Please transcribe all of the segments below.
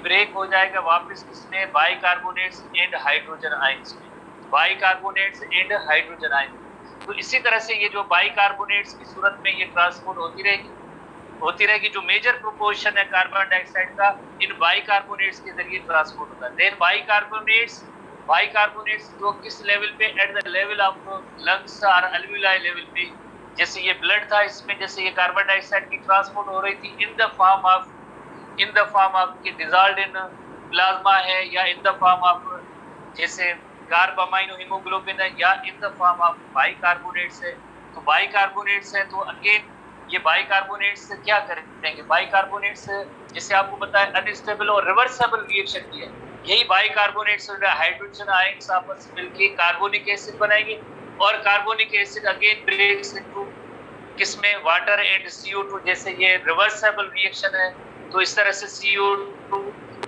Break हो जाएगा वापस किसमें, बाइकार्बोनेट्स एंड हाइड्रोजन आयंस में, बाइकार्बोनेट्स एंड हाइड्रोजन आयंस। तो इसी तरह से ये जो बाइकार्बोनेट्स की सूरत में ये ट्रांसपोर्ट होती रहेगी। जो मेजर प्रोपोर्शन है कार्बन डाइऑक्साइड का इन बाइकार्बोनेट्स के जरिए ट्रांसपोर्ट होता है। देन बाइकार्बोनेट्स जो किस लेवल पे, at the level of lungs और अल्वियोलाई लेवल पे, जैसे ये ब्लड था इसमें जैसे ये कार्बन डाइऑक्साइड की ट्रांसपोर्ट हो रही थी इन द फॉर्म ऑफ कि डिसॉल्व्ड इन प्लाज्मा है, या इन द फॉर्म ऑफ जैसे कार्ब अमाइनो हीमोग्लोबिन है, या in the form of bicarbonates है। तो बाइकार्बोनेट्स है तो अगेन ये बाइकार्बोनेट्स क्या करेंगे, बाइकार्बोनेट्स जैसे आपको पता है अनस्टेबल और रिवर्सेबल रिएक्शन की है। यही बाइकार्बोनेट्स और हाइड्रोजन आयंस आपस में मिलकर कार्बोनिक एसिड बनाएंगे, और carbonic acid again breaks into किसमें, वाटर एंड CO2। जैसे ये रिवर्सेबल रिएक्शन है तो इस तरह से CO2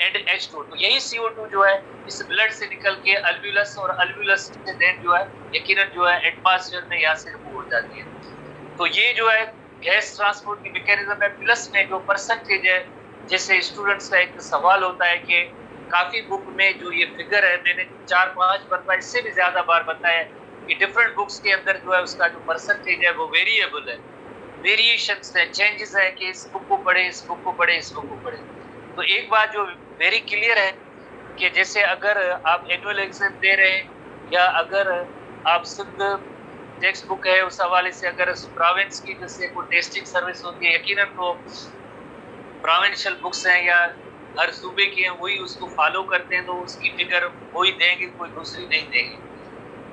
एंड H2, तो यही CO2 जो है इस ब्लड से निकल के अल्वियोलस, और अल्वियोलस से देन जो है यकीनन जो है एटमॉस्फेयर में यहाँ से रिमूव हो जाती है। तो ये जो है गैस ट्रांसपोर्ट की मैकेनिज्म है। प्लस में जो परसेंटेज है, जैसे स्टूडेंट्स का एक सवाल होता है कि काफी बुक में जो ये फिगर है मैंने 4-5 बार इससे भी ज्यादा बार बताया कि डिफरेंट बुक्स के अंदर जो है उसका जो परसेंटेज है वो वेरिएबल है, वेरिएशंस है, चेंजेस है कि इस बुक को पढ़े, इस बुक को पढ़े, इस बुक को पढ़े। तो एक बात जो वेरी क्लियर है कि जैसे अगर आप एनुअल एग्जाम दे रहे हैं, या अगर आप सिर्फ टेक्स्ट बुक है उस हवाले से अगर प्रोविंस की जैसे कोई टेस्टिंग सर्विस होती है, यकीनन तो प्रोविंशियल बुक्स हैं या हर सूबे की हैं वही उसको फॉलो करते हैं, तो उसकी फिगर वही देंगे, कोई दूसरी नहीं देंगे।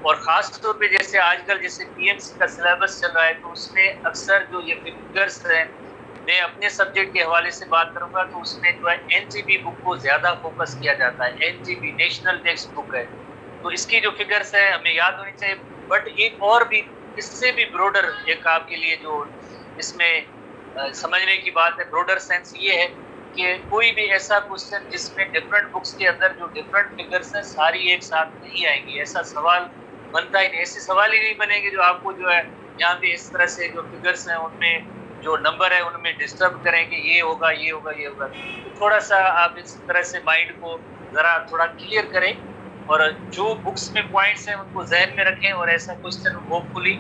और ख़ास तौर पे जैसे आजकल जैसे PMC का सिलेबस चल रहा है तो उसमें अक्सर जो ये फिगर्स हैं, मैं अपने सब्जेक्ट के हवाले से बात करूंगा तो उसमें जो है NGB बुक को ज़्यादा फोकस किया जाता है। NGB नेशनल टेक्स्ट बुक है, तो इसकी जो फिगर्स है हमें याद होनी चाहिए। बट एक और भी इससे भी ब्रॉडर एक आपके लिए जो इसमें समझने की बात है, ब्रॉडर सेंस ये है कि कोई भी ऐसा क्वेश्चन जिसमें डिफरेंट बुक्स के अंदर जो डिफरेंट फिगर्स हैं सारी एक साथ नहीं आएंगी, ऐसा सवाल बनता ही नहीं। ऐसे सवाल ही नहीं बनेंगे जो आपको जो है यहाँ पे इस तरह से जो फिगर्स हैं उनमें जो नंबर है उनमें डिस्टर्ब करेंगे, ये होगा ये होगा ये होगा। तो थोड़ा सा आप इस तरह से माइंड को ज़रा थोड़ा क्लियर करें, और जो बुक्स में पॉइंट्स हैं उनको जहन में रखें, और ऐसा क्वेश्चन होपफुली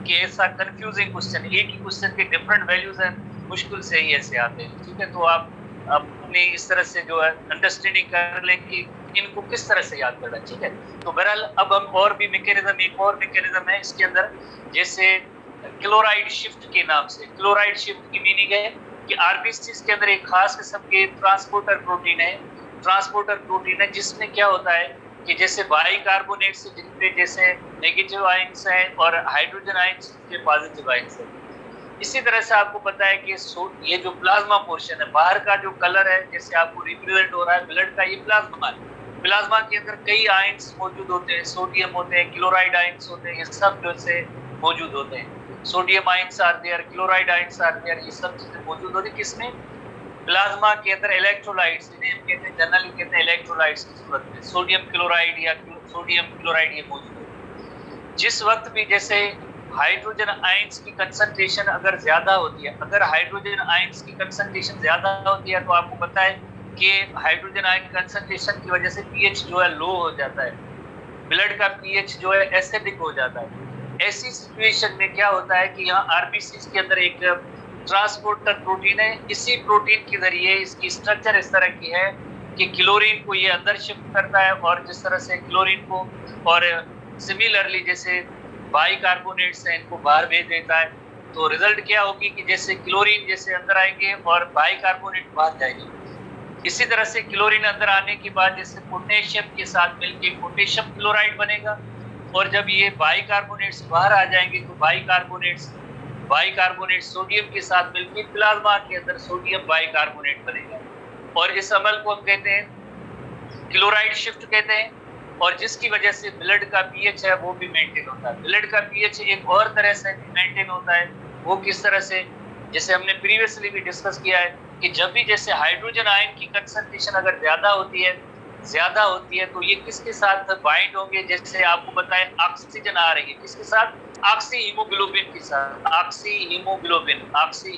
कि ऐसा कंफ्यूजिंग क्वेश्चन, एक ही क्वेश्चन के डिफरेंट वैल्यूज हैं, मुश्किल से ही ऐसे आते हैं। ठीक है, तो आप अपनी इस तरह से जो है अंडरस्टैंडिंग कर लें कि इनको किस तरह से याद करना। ठीक है, तो बहरहाल अब हम और भी मैकेनिज्म, एक और मैकेनिज्म है इसके अंदर, जैसे क्लोराइड शिफ्ट के नाम से। क्लोराइड शिफ्ट की मीनिंग है कि RBCs के अंदर एक खास किस्म के ट्रांसपोर्टर प्रोटीन है जिसमें क्या होता है कि जैसे बाइकार्बोनेट से जिनपे जैसे नेगेटिव आयंस हैं और हाइड्रोजन आयंस के पॉजिटिव आयंस हैं। इसी तरह से आपको पता है कि ये जो प्लाज्मा पोर्शन है, बाहर का जो कलर है जैसे आपको रिप्रेजेंट हो रहा है ब्लड का, ये प्लाज्मा है। प्लाज्मा के अंदर कई आयंस मौजूद होते हैं, सोडियम होते हैं, क्लोराइड आयंस होते हैं, ये सब जो से मौजूद होते हैं। Sodium ions are there, chloride ions are there, ये सब चीजें मौजूद होती है किसमें, प्लाज्मा के अंदर। इलेक्ट्रोलाइट्स इन्हें हम कहते हैं, जनरली कहते हैं इलेक्ट्रोलाइट्स की सूरत में सोडियम क्लोराइड या सोडियम क्लोराइड ये मौजूद है। जिस वक्त भी जैसे हाइड्रोजन आयंस की कंसंट्रेशन अगर ज्यादा होती है, अगर हाइड्रोजन आयंस की कंसंट्रेशन ज्यादा होती है तो आपको पता है कि हाइड्रोजन आयन कंसंट्रेशन की वजह से pH जो है लो हो जाता है, ब्लड का pH जो है एसिडिक हो जाता है। ऐसी सिचुएशन में क्या होता है कि यहाँ RBCs के अंदर एक ट्रांसपोर्टर प्रोटीन है, इसी प्रोटीन के जरिए इसकी स्ट्रक्चर इस तरह की है कि क्लोरीन को ये अंदर शिफ्ट करता है, और जिस तरह से क्लोरीन को और सिमिलरली जैसे बाइकार्बोनेट्स हैं इनको बाहर भेज देता है। तो रिजल्ट क्या होगी कि जैसे क्लोरीन जैसे अंदर आएंगे और बाइकार्बोनेट बाहर जाएंगे। इसी तरह से क्लोरीन अंदर आने के बाद जैसे पोटेशियम के साथ मिलकर पोटेशियम क्लोराइड बनेगा, और जब ये बाइकार्बोनेट्स बाहर आ जाएंगे तो बाइकार्बोनेट सोडियम के साथ मिलकर प्लाज्मा के अंदर सोडियम बाइकार्बोनेट बनेगा, और इस अमल को हम कहते हैं क्लोराइड शिफ्ट कहते हैं, और जिसकी वजह से ब्लड का pH है वो भी मेंटेन होता है। ब्लड का pH एक और तरह से मेंटेन होता है, वो किस तरह से, जैसे हमने प्रीवियसली भी डिस्कस किया है कि जब भी जैसे हाइड्रोजन आयन की कंसंट्रेशन अगर ज्यादा होती है तो ये किसके साथ बाइंड होंगे, जैसे आपको पता है ऑक्सीजन आ रही है किसके साथ, ऑक्सी हीमोग्लोबिन के साथ, oxy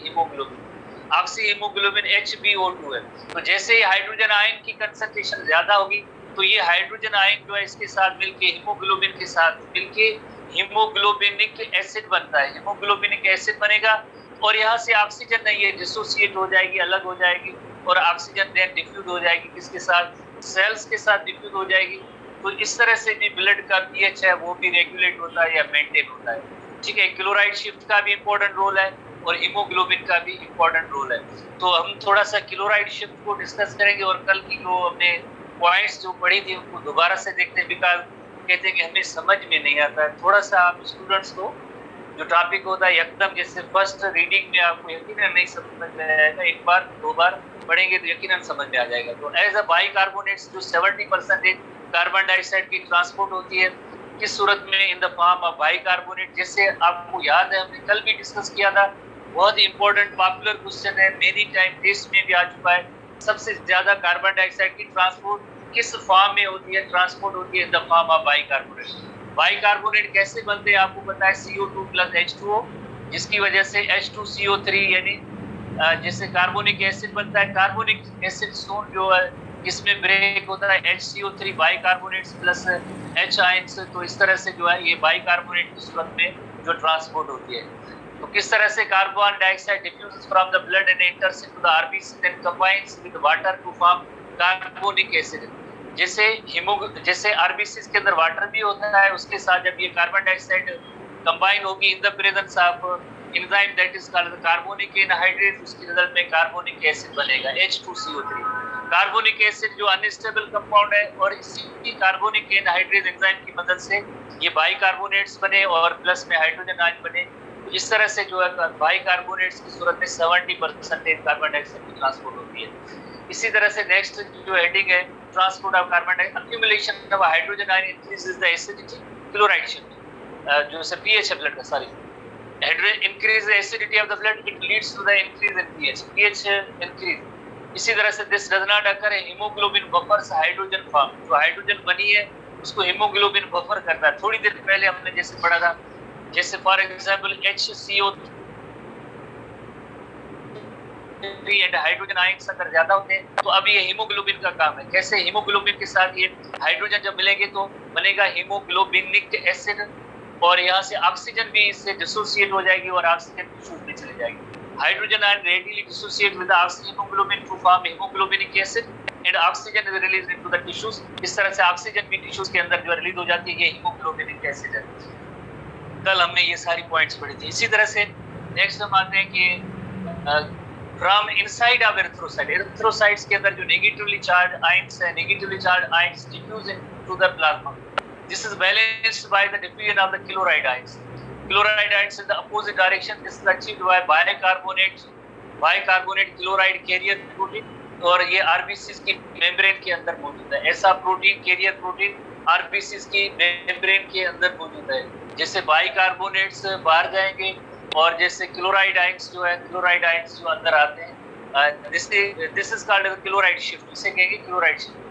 haemoglobin. Oxy haemoglobin HbO2 है। तो जैसे ही हाइड्रोजन आयन की कंसंट्रेशन ज्यादा होगी तो ये हाइड्रोजन आयन जो है इसके साथ मिलके हीमोग्लोबिन के साथ मिलके हीमोग्लोबिनिक एसिड बनता है। हीमोग्लोबिनिक एसिड बनेगा और यहाँ से ऑक्सीजन नहीं है डिसोसिएट हो जाएगी, अलग हो जाएगी और ऑक्सीजन देन डिफ्यूज हो जाएगी, किसके साथ, सेल्स के साथ डिफ्यूज हो जाएगी। तो इस तरह से भी ब्लड का पीएच है वो भी रेगुलेट होता है या मेंटेन होता है। ठीक है, क्लोराइड शिफ्ट का भी इंपॉर्टेंट रोल है और हीमोग्लोबिन का भी इंपॉर्टेंट रोल है। तो हम थोड़ा सा क्लोराइड शिफ्ट को डिस्कस करेंगे और कल की जो हमने पॉइंट्स जो पढ़ी थी उनको दोबारा से देखते हैं, बिकॉज कहते हैं कि हमें समझ में नहीं आता है। थोड़ा सा आप स्टूडेंट्स को जो टॉपिक होता है एकदम जैसे फर्स्ट रीडिंग में आपको यकीनन नहीं समझ में आएगा, एक बार दो बार पढ़ेंगे तो यकीनन समझ में आ जाएगा। तो एज अ बाइकार्बोनेट्स जो 70% कार्बन डाइऑक्साइड की ट्रांसपोर्ट होती है किस सूरत में, in the form of bicarbonate. जैसे आपको याद है हमने कल भी डिस्कस किया था, बहुत ही इंपॉर्टेंट पॉपुलर क्वेश्चन है, मेनी टाइम टेस्ट में भी आ चुका है। सबसे ज्यादा कार्बन डाइऑक्साइड की ट्रांसपोर्ट किस फॉर्म में होती है, ट्रांसपोर्ट होती है in the form of bicarbonate. Bicarbonate कैसे बनते हैं आपको पता है, CO2 प्लस H2O, जिसकी वजह से H2CO3 यानी जैसे कार्बोनिक एसिड बनता है। कार्बोनिक एसिड सोन जो है इसमें ब्रेक होता है HCO3 bicarbonates plus H ions. तो इस तरह से जो है ये बाइकार्बोनेट की सूरत में जो ट्रांसपोर्ट होती है। तो किस तरह से carbon dioxide diffuses from the blood and enters into the RBC then combines with water to form carbonic acid. जैसे आरबीसी के अंदर वाटर भी होता है, उसके साथ जब ये कार्बन डाइऑक्साइड कंबाइन होगी in the presence of enzyme that is called carbonic anhydride, उसके रिजल्ट में कार्बोनिक एसिड बनेगा H2CO3। कार्बोनिक एसिड जो अनस्टेबल कंपाउंड है और इसी कार्बोनिक एनहाइड्रेट एंजाइम की मदद से ये बाइकार्बोनेट्स बने और प्लस में हाइड्रोजन आयन बने। तो इस तरह से जो है बाइकार्बोनेट्स की सूरत में 70% कार्बन डाइऑक्साइड की ट्रांसपोर्ट होती है। इसी तरह से नेक्स्ट जो हेडिंग है transport of carbon dioxide, accumulation of hydrogen ion increases the acidity, chloride shift जो से पीएच है ब्लड का, sorry increase the acidity of the blood, it leads to the increase in pH increase। इसी तरह से this does not occur hemoglobin buffers hydrogen form, जो hydrogen बनी है उसको हीमोग्लोबिन बफर करता है। थोड़ी देर पहले हमने जैसे पढ़ा था, जैसे for example HCO3 and hydrogen ions अगर ज्यादा होते हैं तो अब ये हीमोग्लोबिन का काम है। कैसे, हीमोग्लोबिन के साथ ये हाइड्रोजन जब मिलेंगे तो बनेगा हीमोग्लोबिनिक एसिड और यहाँ से ऑक्सीजन भी इससे डिसोसिएट हो जाएगी और ऑक्सीजन टिश्यूज में चली जाएगी। Hydrogen ion readily dissociate with haemoglobin to form haemoglobinic acid and oxygen is released into the tissues. इस तरह से ऑक्सीजन भी टिश्यूज के अंदर जो रिलीज हो जाती है, ये हीमोग्लोबिनिक एसिड है। कल हमने ये सारी पॉइंट्स पढ़ी थी। इसी तरह से नेक्स्ट हम आते हैं कि from inside of erythrocyte, erythrocytes के अंदर जो नेगेटिवली चार्ज आयंस है, negatively charge ions diffuse into the plasma. This is balanced by the diffusion of the chloride ions. Chloride ions in the opposite direction. This is achieved by bicarbonate chloride carrier protein और ये RBC की membrane के अंदर मौजूद है। ऐसा protein, carrier protein RBC की membrane के अंदर मौजूद है। जैसे बाइकार्बोनेट्स बाहर जाएंगे और जैसे क्लोराइड आयंस जो है, क्लोराइड आयंस जो अंदर आते हैं, this is called chloride shift, इसे कहेंगे chloride shift.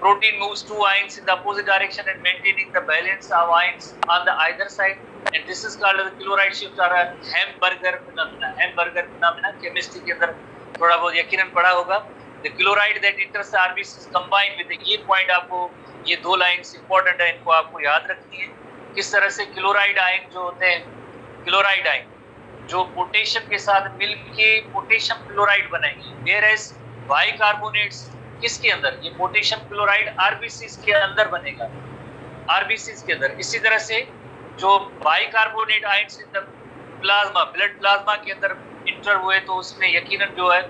Protein moves two ions in the opposite direction and maintaining the balance of ions on the either side, and this is called the chloride shift or a Hamburger phenomena. Hamburger phenomena chemistry के अंदर थोड़ा बहुत यकीनन पढ़ा होगा। The chloride that enters the RBC is combined with ये point आपको, ये दो लाइन्स इंपॉर्टेंट है, इनको आपको याद रखनी है। किस तरह से क्लोराइड आयन जो होते हैं, क्लोराइड आयन जो पोटेशियम के साथ मिलके पोटेशियम क्लोराइड बनाएंगे, whereas बाइकार्बोनेट्स किसके अंदर, ये पोटेशियम क्लोराइड आरबीसी के अंदर बनेगा, आरबीसी के अंदर। इसी तरह से जो bicarbonate ions in the plasma, blood plasma के अंदर इंटर हुए तो उसमें यकीनन जो है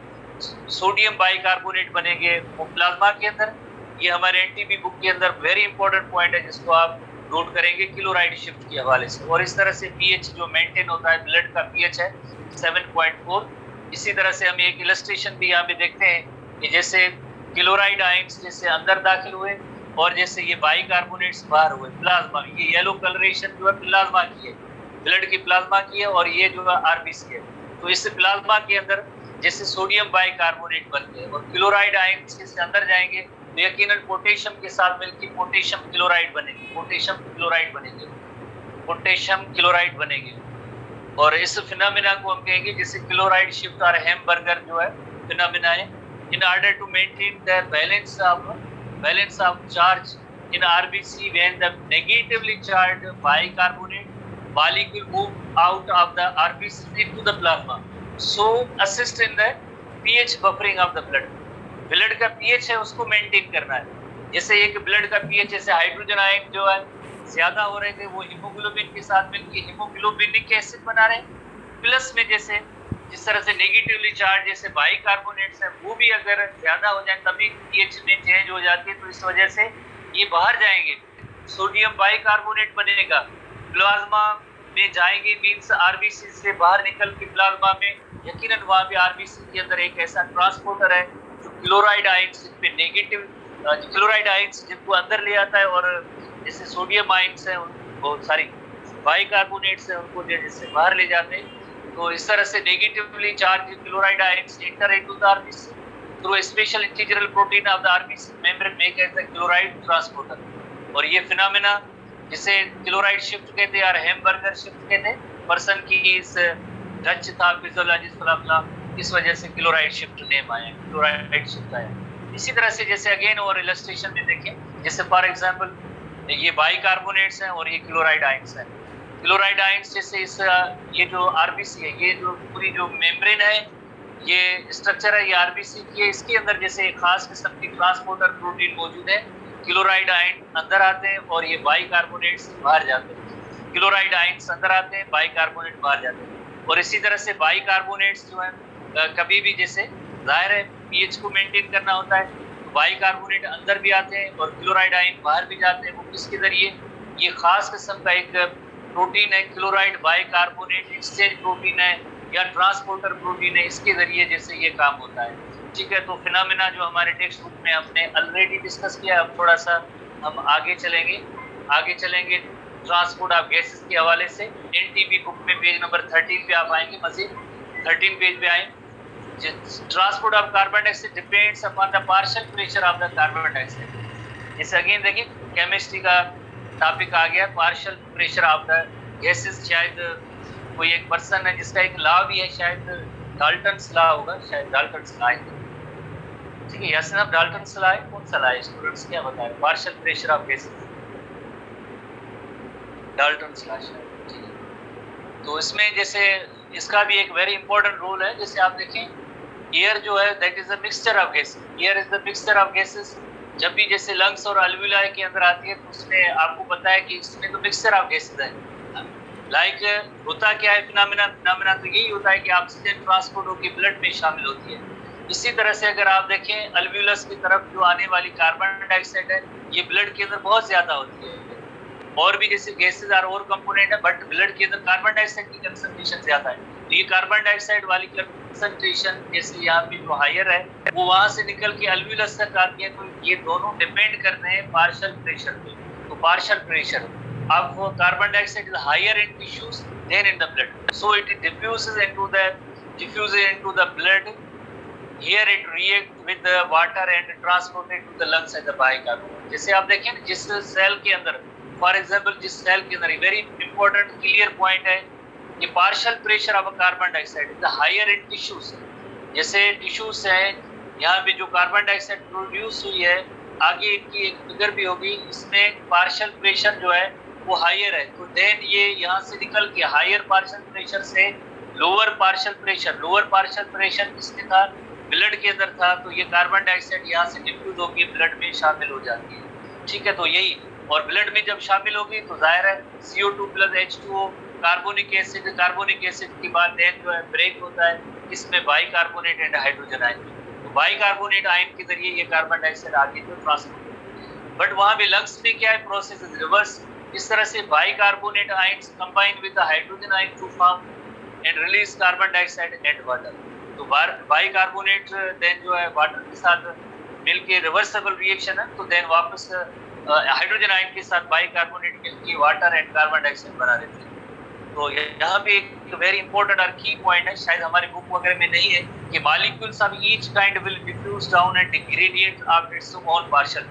सोडियम बाइकार्बोनेट बनेंगे वो प्लाज्मा के अंदर। ये हमारे एनटीबी बुक के अंदर वेरी इंपॉर्टेंट पॉइंट है जिसको आप नोट करेंगे क्लोराइड शिफ्ट के हवाले से। और इस तरह से पीएच जो मेंटेन होता है, ब्लड का पीएच है 7.4। इसी तरह से हम एक इलस्ट्रेशन भी यहाँ पे देखते हैं कि जैसे क्लोराइड आयंस जैसे अंदर दाखिल हुए और जैसे ये बाइकार्बोनेट्स बाहर हुए प्लाज्मा, ये येलो कलरेशन जो है प्लाज्मा की है, ब्लड की प्लाज्मा की है और ये जो है आरबीसी है। तो इस प्लाज्मा के अंदर जैसे सोडियम बाइकार्बोनेट बनते हैं और क्लोराइड आयंस जैसे अंदर जाएंगे तो यकीनन पोटेशियम के साथ मिलकर पोटेशियम क्लोराइड बनेंगे, पोटेशियम क्लोराइड बनेंगे, पोटेशियम क्लोराइड बनेंगे। और इस फिनोमेना को हम कहेंगे जैसे क्लोराइड शिफ्ट और हैमबर्गर जो है फिनोमेना है। In order to maintain the balance of charge in RBC when the negatively charged bicarbonate molecule move out of the RBC into the plasma, so assist in the pH buffering of the blood. Blood का pH है उसको maintain करना है। जैसे एक blood का pH जैसे hydrogen ion जो है ज्यादा हो रहे थे वो हीमोग्लोबिन के साथ मिलकर हीमोग्लोबिनिक एसिड बना रहे हैं। प्लस में जैसे जिस तरह से नेगेटिवली चार्ज जैसे बाइकार्बोनेट्स है वो भी अगर ज्यादा हो जाए तभी pH में चेंज हो जाती है, तो इस वजह से ये बाहर जाएंगे, सोडियम बाइकार्बोनेट बनेगा, प्लाज्मा में जाएंगे, मींस आरबीसी से बाहर निकल के प्लाज्मा में यकीनन वहां पे आरबीसी के अंदर एक ऐसा ट्रांसपोर्टर है जो क्लोराइड आयंस पे नेगेटिव क्लोराइड आयंस जिनको अंदर ले आता है और जैसे सोडियम आयंस है बहुत सारी बाइकार्बोनेट्स है उनको जैसे बाहर ले जाते हैं। तो इस तरह से negatively charge chloride ions enter into the RBC through a special integral protein of the RBC membrane make as the chloride transporter। और ये फिनोमेना जिसे क्लोराइड शिफ्ट कहते हैं और हैमबर्गर शिफ्ट कहते हैं, पर्सन की इस डच था फिजियोलॉजिस्ट फला इस वजह से क्लोराइड शिफ्ट नेम आया, क्लोराइड शिफ्ट आया। इसी तरह से जैसे अगेन और इलस्ट्रेशन में देखें जैसे फॉर एग्जांपल ये बाइकार्बोनेट्स हैं और ये क्लोराइड आयंस हैं। क्लोराइड आयंस जैसे इस ये जो आरबीसी है ये जो पूरी जो मेम्ब्रेन है ये स्ट्रक्चर है ये आरबीसी की है, इसके अंदर जैसे एक खास किस्म की ट्रांसपोर्टर प्रोटीन मौजूद है। क्लोराइड आयन अंदर आते हैं और ये बाइकार्बोनेट्स बाहर जाते हैं, क्लोराइड आयंस अंदर आते हैं बाइकार्बोनेट बाहर जाते हैं। और इसी तरह से बाइकार्बोनेट्स जो है कभी भी जैसे जाहिर है पीएच को मेंटेन करना होता है तो बाइकार्बोनेट अंदर भी आते हैं और क्लोराइड आयन बाहर भी जाते हैं। वो किसके जरिए, ये खास किस्म का एक प्रोटीन है क्लोराइड बाइकार्बोनेट एक्सचेंज प्रोटीन है या ट्रांसपोर्टर प्रोटीन है, इसके जरिए जैसे ये काम होता है। ठीक है, तो फिनोमेना जो हमारे टेक्स्ट बुक में हमने ऑलरेडी डिस्कस किया, अब थोड़ा सा हम आगे चलेंगे ट्रांसपोर्ट ऑफ गैसेस के हवाले से। एनटीबी बुक में पेज नंबर 13 पे आप आएंगे, मजीद 13 पेज पे आए। Transport of carbon dioxide depends upon the partial pressure of the carbon dioxide. जैसे अगेन देखिए केमिस्ट्री का टॉपिक आ गया, partial pressure of the gases. शायद कोई एक पर्सन है जिसका एक लॉ भी है, शायद डाल्टन्स लॉ होगा, शायद डाल्टन्स लॉ है। ठीक है, यासिन आप डाल्टन्स लॉ है, कौन सा लॉ है, स्टूडेंट्स क्या बताएं? Partial pressure of gases, Dalton's law शायद। ठीक है, तो इसमें जैसे इसका भी एक वेरी इंपॉर्टेंट रोल है। जैसे आप देखें एयर जो है that is a mixture of gases, air is the mixture of gases. जब भी जैसे लंग्स और अल्वियोलाई के अंदर आती है तो उसमें आपको पता है कि इसमें तो मिक्सचर ऑफ गैसेस है। लाइक होता क्या है फिनोमेना तो यही होता है कि ऑक्सीजन ट्रांसपोर्ट होकर ब्लड में शामिल होती है। इसी तरह से अगर आप देखें अल्वियोलस की तरफ जो आने वाली कार्बन डाइऑक्साइड है ये ब्लड के अंदर बहुत ज्यादा होती है। और भी जैसे गैसेज और कंपोनेंट है बट ब्लड के अंदर कार्बन डाइऑक्साइड की कंसंट्रेशन ज्यादा है। तो ये कार्बन डाइऑक्साइड वाली कंसंट्रेशन जैसे यहाँ पे जो हायर है वो वहां से निकल के अल्वियोलस तक आती है। तो ये दोनों डिपेंड करते हैं पार्शियल प्रेशर पे। तो partial pressure of carbon dioxide is higher in tissues than in the blood, so it diffuses into the blood. Here it react with the water and transported to the lungs as a bicarbonate। जैसे आप देखें जिस cell के अंदर, for example जिस cell के अंदर very important clear point है ये partial pressure of carbon dioxide is higher in tissues. जैसे टिश्यूज है यहाँ पे जो कार्बन डाइऑक्साइड प्रोड्यूस हुई है आगे इनकी एक फिगर भी होगी, इसमें पार्शियल प्रेशर जो है वो हायर है। तो देन ये यहाँ से निकल के हायर पार्शियल प्रेशर से लोअर पार्शियल प्रेशर किसमें था, ब्लड के अंदर था। तो ये कार्बन डाइऑक्साइड यहाँ से डिफ्यूज होकर ब्लड में शामिल हो जाती है। ठीक है, तो यही, और ब्लड में जब शामिल होगी तो जाहिर है CO2 + H2O कार्बोनिक एसिड के बाद देन जो है ब्रेक होता है, इसमें बाइकार्बोनेट एंड हाइड्रोजन आयन। तो बाइकार्बोनेट आयन के जरिए ये कार्बन डाइऑक्साइड आगे जो ट्रांसपोर्ट होती है। बट वहाँ पे लंग्स में क्या है, प्रोसेस इज रिवर्स। इस तरह से bicarbonate ions combine with the hydrogen ion to form and release carbon dioxide and water. तो बाइकार्बोनेट देन जो है वाटर के साथ मिलके रिवर्सिबल रिएक्शन है, तो देन वापस हाइड्रोजन आयन के साथ बाइकार्बोनेट मिलके वाटर एंड कार्बन डाइऑक्साइड बना देते हैं। तो यहाँ पे एक वेरी इंपॉर्टेंट और की पॉइंट है, शायद हमारे बुक वगैरह में नहीं है, कि molecules of each kind will diffuse down at gradient of its own partial.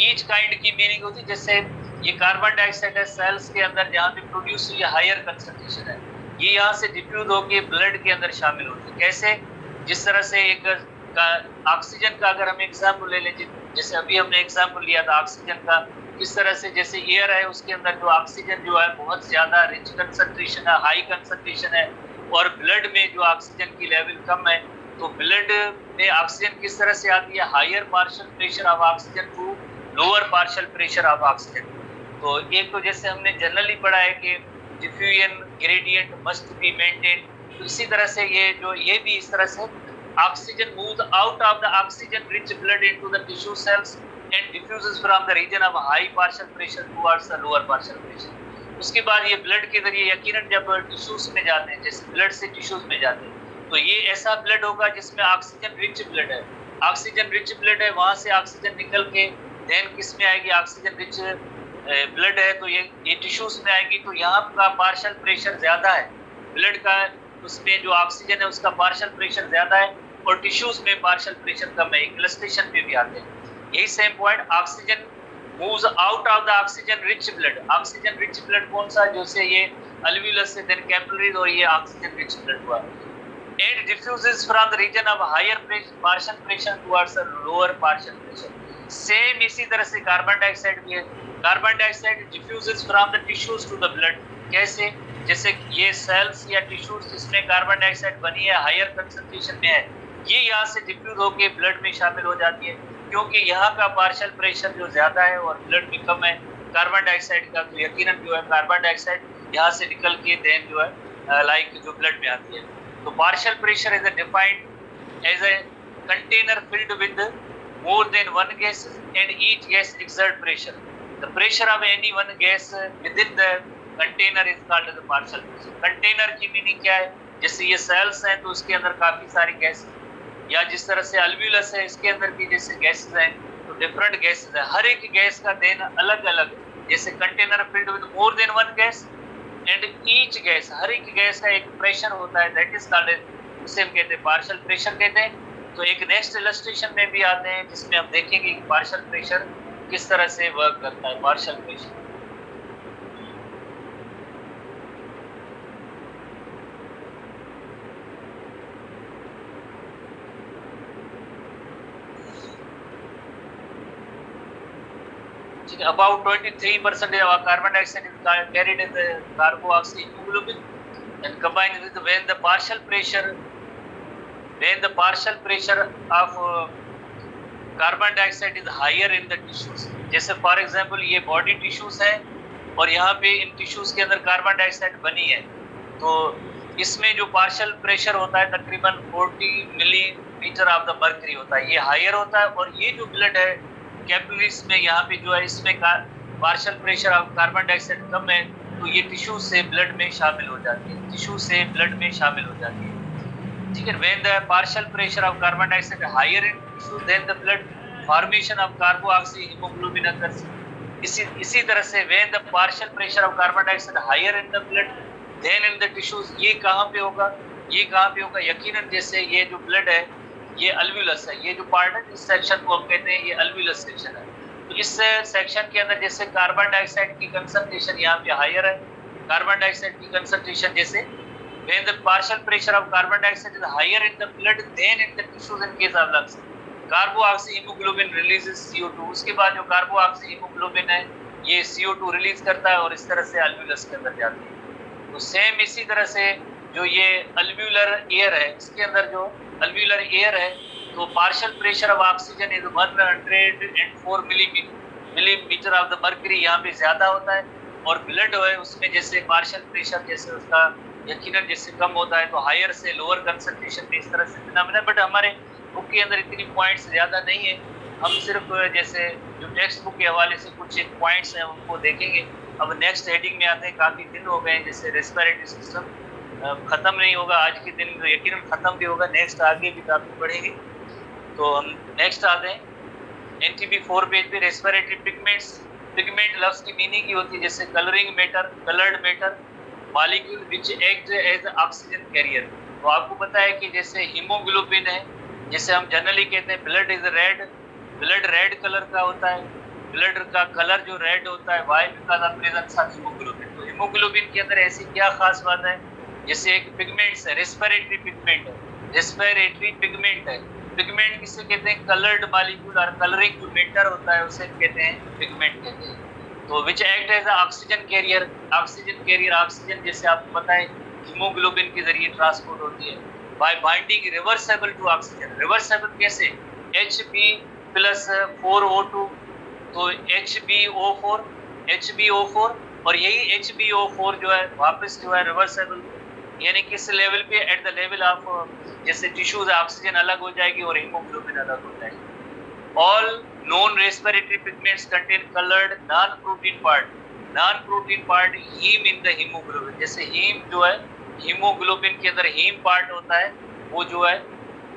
Each kind की मीनिंग होती है जैसे ये कार्बन डाइऑक्साइड है सेल्स के अंदर जहाँ पे प्रोड्यूस हुई हायर कंसंट्रेशन है, ये यहाँ से डिफ्यूज होके ब्लड के अंदर शामिल होती है। कैसे? जिस तरह से एक ऑक्सीजन का अगर हम एग्जाम्पल ले लें, जैसे अभी हमने एग्जाम्पल लिया था ऑक्सीजन का, किस तरह से जैसे एयर है उसके अंदर जो ऑक्सीजन जो है बहुत ज्यादा रिच कंसंट्रेशन है, हाई कंसंट्रेशन है, और ब्लड में जो ऑक्सीजन की लेवल कम है, तो ब्लड में ऑक्सीजन किस तरह से आती है? Higher partial pressure of oxygen to lower partial pressure of oxygen. तो एक तो जैसे हमने जनरली पढ़ा है कि diffusion gradient must be maintain, तो इसी तरह से ये भी इस तरह से oxygen moves out of the oxygen rich blood into the tissue cells and diffuses from the region of high partial pressure towards the lower partial pressure. उसके बाद ये ब्लड के जरिए यकीनन जब टिश्यूज में जाते हैं, जैसे ब्लड से टिश्यूज में जाते हैं, तो ये ऐसा ब्लड होगा जिसमें ऑक्सीजन रिच ब्लड है। ऑक्सीजन रिच ब्लड है, वहां से ऑक्सीजन निकल के देन किस में आएगी? ऑक्सीजन रिच ब्लड है तो ये टिश्यूज में आएगी, तो यहाँ का पार्शियल प्रेशर ज्यादा है ब्लड का, उसमें जो ऑक्सीजन है उसका पार्शियल प्रेशर ज्यादा है, और टिश्यूज में पार्शियल प्रेशर कम है। इलस्ट्रेशन पे भी आते हैं यही same point. Oxygen moves out of the oxygen rich blood. Oxygen rich blood कौन सा? जैसे ये अल्वियलस से देन कैपिलरीज, और ये ऑक्सीजन रिच ब्लड हुआ। And diffuses from the region of higher partial pressure towards the lower partial pressure. Same इसी तरह से कार्बन डाइऑक्साइड भी है। Carbon dioxide diffuses from the tissues to the blood. कैसे? जैसे ये सेल्स या टिश्यूज जिसमें कार्बन डाइऑक्साइड बनी है, हायर कंसंट्रेशन में है, ये यहाँ से डिफ्यूज होके ब्लड में शामिल हो जाती है, क्योंकि यहाँ का पार्शियल प्रेशर जो ज्यादा है और ब्लड में कम है कार्बन डाइऑक्साइड का, तो यकीनन जो है कार्बन डाइऑक्साइड यहाँ से निकल के देन जो है लाइक जो ब्लड में आती है। तो partial pressure is defined as a container filled with more than one gas and each gas exert pressure. The pressure of any one gas within the container is called the partial pressure. Container की meaning क्या है? जैसे ये sales हैं तो उसके अंदर काफी सारी गैस, या जिस तरह से अल्वियलस है इसके अंदर भी जैसे गैसेस हैं, तो डिफरेंट गैसेस है, हर एक गैस का देन अलग अलग, जैसे container filled with more than one gas and each gas, हर एक गैस का एक प्रेशर होता है, दैट इज कॉल्ड, उसे हम कहते हैं पार्शियल प्रेशर कहते हैं। तो एक नेक्स्ट इलस्ट्रेशन में भी आते हैं जिसमें हम देखेंगे कि पार्शियल प्रेशर किस तरह से वर्क करता है। पार्शियल प्रेशर ठीक है, about 23% of carbon dioxide is carried in the carboxyhemoglobin and combined with when the partial pressure of carbon dioxide is higher in the tissues. जैसे फॉर एग्जांपल ये body tissues है और यहाँ पे इन टिश्यूज के अंदर कार्बन डाइऑक्साइड बनी है, तो इसमें जो पार्शियल प्रेशर होता है तकरीबन 40 मिलीमीटर ऑफ द मर्करी होता है, ये हायर होता है। और ये जो ब्लड है कैपिलरीज में यहाँ पे जो है इसमें partial pressure of carbon dioxide कम है, तो ये टिश्यू से ब्लड में शामिल हो जाती है, टिश्यू से ब्लड में शामिल हो जाती है। ठीक है, when the partial pressure of carbon dioxide higher in tissue than the blood formation of carboxyhemoglobin occurs। इसी तरह से when the partial pressure of carbon dioxide higher in the blood than in the tissues, ये कहाँ पे होगा? ये कहाँ पे होगा? यकीनन जैसे ये जो ब्लड है ये अल्वियलस है, ये जो पार्ट है इस सेक्शन को हम कहते हैं ये अल्वियलस सेक्शन है। तो इस सेक्शन के अंदर जैसे कार्बन डाइऑक्साइड की कंसंट्रेशन यहाँ पे हायर है, कार्बन डाइऑक्साइड की कंसंट्रेशन जैसे when the partial pressure of carbon dioxide is higher in the blood than in the tissues in case of lungs, carboxyhaemoglobin releases CO2। उसके बाद जो कार्बोऑक्सीहीमोग्लोबिन है ये CO2 रिलीज करता है और इस तरह से अल्वियलस के अंदर जाती है। तो सेम इसी तरह से जो ये अल्वियुलर एयर है, इसके अंदर जो अल्वियुलर एयर है तो partial pressure of oxygen is 104 millimetre of the mercury, यहाँ पे ज्यादा होता है। और ब्लड है उसमें जैसे पार्शियल प्रेशर जैसे उसका यकीनन जैसे कम होता है तो हायर से लोअर कंसंट्रेशन में इस तरह से फिनोमेना। बट हमारे बुक के अंदर इतनी पॉइंट्स ज़्यादा नहीं है, हम सिर्फ जैसे जो टेक्स्ट बुक के हवाले से कुछ एक पॉइंट्स हैं उनको देखेंगे। अब नेक्स्ट हेडिंग में आते हैं, काफ़ी दिन हो गए हैं, जैसे रेस्पिरेटरी सिस्टम ख़त्म नहीं होगा आज के दिन, यकीनन ख़त्म भी होगा, नेक्स्ट आगे भी काफ़ी बढ़ेंगे। तो हम नेक्स्ट आते हैं NTB 4 पेज पे रेस्पिरेटरी पिगमेंट्स। पिगमेंट लफ्ज़ की मीनिंग ही होती है जैसे colouring matter, coloured matter, molecule which act as oxygen carrier. तो आपको पता है कि जैसे हीमोग्लोबिन है, जैसे हम जनरली कहते हैं blood is red, blood red colour का होता है, ब्लड का कलर जो रेड होता है why because of presence of haemoglobin. तो हीमोग्लोबिन के अंदर ऐसी क्या खास बात है जैसे एक पिगमेंट्स है, रेस्पिरेटरी पिगमेंट है, रेस्पिरेटरी पिगमेंट है। पिगमेंट किसे कहते हैं? कलर्ड मॉलिक्यूल और कलरिंग जो मैटर होता है उसे कहते हैं पिगमेंट कहते हैं। तो which act as oxygen carrier, oxygen carrier, oxygen जैसे आपको पता है हीमोग्लोबिन के जरिए ट्रांसपोर्ट होती है by binding reversible to oxygen. Reversible कैसे? Hb+4O2, तो HbO4 और यही HbO4 जो है वापस जो है रिवर्सेबल, यानी किस लेवल पे? एट द लेवल ऑफ, जैसे टिश्यूज ऑक्सीजन अलग हो जाएगी और हीमोग्लोबिन अलग हो जाएगी। All non respiratory pigments contain coloured non protein part, non protein part haem in the haemoglobin. जैसे हीम जो है हीमोग्लोबिन के अंदर हीम पार्ट होता है, वो जो है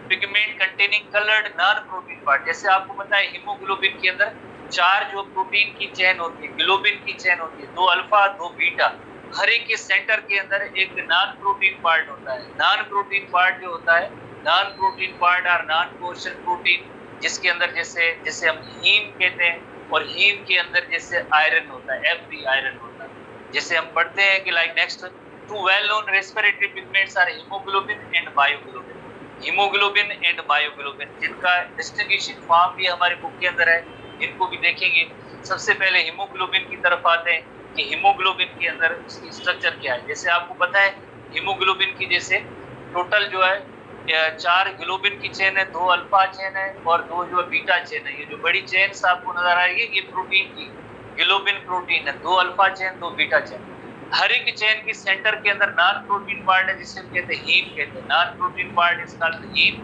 pigment containing coloured non protein part. जैसे आपको पता है हीमोग्लोबिन के अंदर 4 जो प्रोटीन की चेन होती है, ग्लोबिन की चेन होती है, 2 अल्फा 2 बीटा, हर एक के सेंटर के अंदर एक नॉन प्रोटीन पार्ट होता है। नॉन प्रोटीन पार्ट जो होता है, नॉन प्रोटीन पार्ट और नॉन पोर्शन प्रोटीन, जिसके अंदर जैसे हम हीम कहते हैं, और हीम के अंदर जैसे आयरन होता है, Fe आयरन होता है। जैसे हम पढ़ते हैं कि like next 2 well known respiratory pigments are haemoglobin and myoglobin. Haemoglobin and myoglobin, जिनका डिस्टिंग्विशिंग फॉर्म भी हमारे बुक के अंदर है, इनको भी देखेंगे। सबसे पहले हीमोग्लोबिन की तरफ आते हैं कि हीमोग्लोबिन के अंदर उसकी स्ट्रक्चर क्या है। जैसे आपको पता है हीमोग्लोबिन की जैसे टोटल जो है 4 ग्लोबिन की चेन है, 2 अल्फा चेन है और 2 जो बीटा चेन है। ये जो बड़ी चेन आपको नजर आएगी ये प्रोटीन की ग्लोबिन प्रोटीन है, 2 अल्फा चेन 2 बीटा चेन। हर एक चेन की सेंटर के अंदर नॉन प्रोटीन पार्ट है जिसे हम कहते हैं हीम कहते हैं, non protein part is called haem.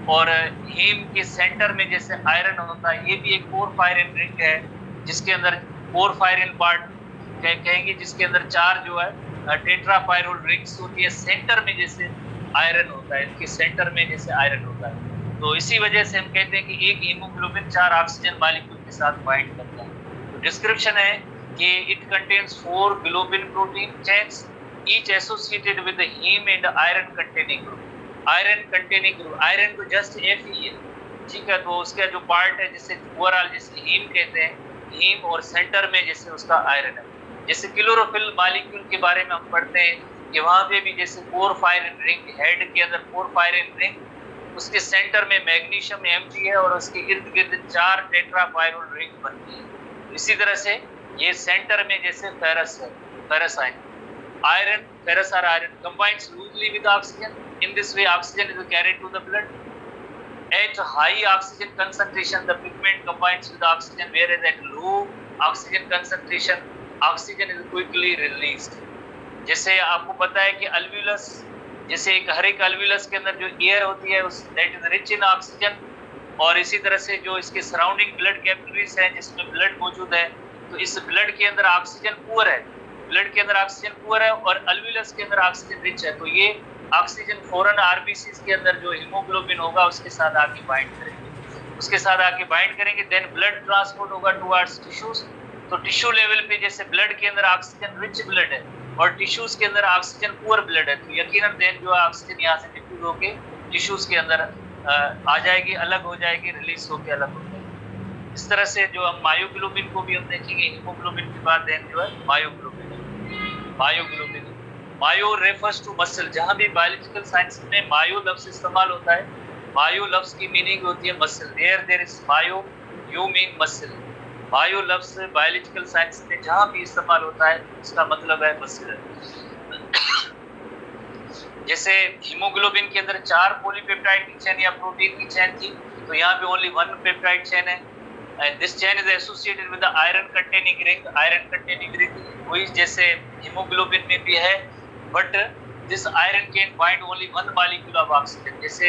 और हीम के सेंटर में जैसे आयरन होता है, ये भी एक पोरफायरिन रिंग है जिसके अंदर पोरफायरिन पार्ट कहेंगे, जिसके अंदर 4 जो है टेट्रापायरोल रिंग्स होती है। सेंटर में जैसे आयरन होता है, इनके सेंटर में जैसे आयरन होता है। तो इसी वजह से हम कहते हैं कि एक हीमोग्लोबिन 4 ऑक्सीजन मॉलिक्यूल के साथ बाइंड करता है। तो डिस्क्रिप्शन है कि it contains 4 globin protein chains each associated with the haem and iron containing group. Iron containing group, iron तो जस्ट Fe है, ठीक है। तो उसका जो पार्ट है जिसे ओवरऑल जिसे हीम कहते हैं, हीम और सेंटर में जैसे उसका आयरन है। जैसे क्लोरोफिल मॉलिक्यूल के बारे में हम पढ़ते हैं कि वहां पे भी जैसे पोरफायरिन रिंग, हेड के अंदर पोरफायरिन रिंग, उसके सेंटर में मैग्नीशियम Mg है और उसके इर्द गिर्द 4 टेट्रापायरोल रिंग बनती है। इसी तरह से ये सेंटर में जैसे फेरस है, फेरस आयरन, फेरस और iron combines loosely with oxygen. In this way oxygen is carried to the blood. At high oxygen concentration the pigment combines with oxygen, whereas at low oxygen concentration oxygen is quickly released. जैसे आपको पता है कि अल्वियलस, जैसे हर एक अल्वियलस के अंदर जो एयर होती है उस that is rich in oxygen, और इसी तरह से जो इसके सराउंडिंग ब्लड कैपिलरीज हैं जिसमें ब्लड मौजूद है, तो इस ब्लड के अंदर ऑक्सीजन पुअर है, ब्लड के अंदर ऑक्सीजन पुअर है और अल्वियलस के अंदर ऑक्सीजन रिच है। तो ये ऑक्सीजन फौरन आरबीसी के अंदर जो हीमोग्लोबिन होगा उसके साथ आके बाइंड करेंगे, उसके साथ आके बाइंड करेंगे, देन ब्लड ट्रांसपोर्ट होगा टुवर्ड्स टिश्यूज। तो टिश्यू लेवल पे जैसे ब्लड के अंदर ऑक्सीजन रिच ब्लड है और टिश्यूज के अंदर ऑक्सीजन पुअर ब्लड है, तो यकीनन देन जो है ऑक्सीजन यहाँ से डिफ्यूज होके टिश्यूज के अंदर आ जाएगी, अलग हो जाएगी, रिलीज होके अलग हो जाएगी। इस तरह से जो हम मायोग्लोबिन को भी हम देखेंगे, हीमोग्लोबिन के बाद देन जो है myoglobin. Myo refers to muscle, जहाँ भी बायोलॉजिकल साइंस में मायो लफ्ज इस्तेमाल होता है, मायो लफ्ज की मीनिंग होती है muscle. There is myo, you mean muscle. Myo लफ्ज बायोलॉजिकल साइंस में जहाँ भी इस्तेमाल होता है उसका मतलब है मसल। जैसे हीमोग्लोबिन के अंदर 4 पॉलीपेप्टाइड की चेन या प्रोटीन की चेन थी, तो यहाँ पे ओनली 1 पेप्टाइड चेन है, and this chain is associated with the iron containing ring. Iron containing ring वही जैसे हीमोग्लोबिन में भी है, but this iron can bind only 1 molecule of oxygen. जैसे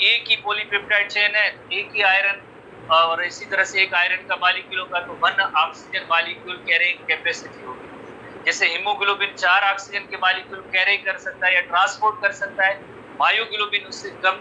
एक ही पॉलीपेप्टाइड चेन है, एक ही आयरन, और इसी तरह से एक आयरन का मॉलिक्यूल होगा तो 1 ऑक्सीजन मॉलिक्यूल कैरिंग कैपेसिटी होगी। जैसे हीमोग्लोबिन 4 ऑक्सीजन के मॉलिक्यूल कैरी कर सकता है या ट्रांसपोर्ट कर सकता है, मायोग्लोबिन उससे कम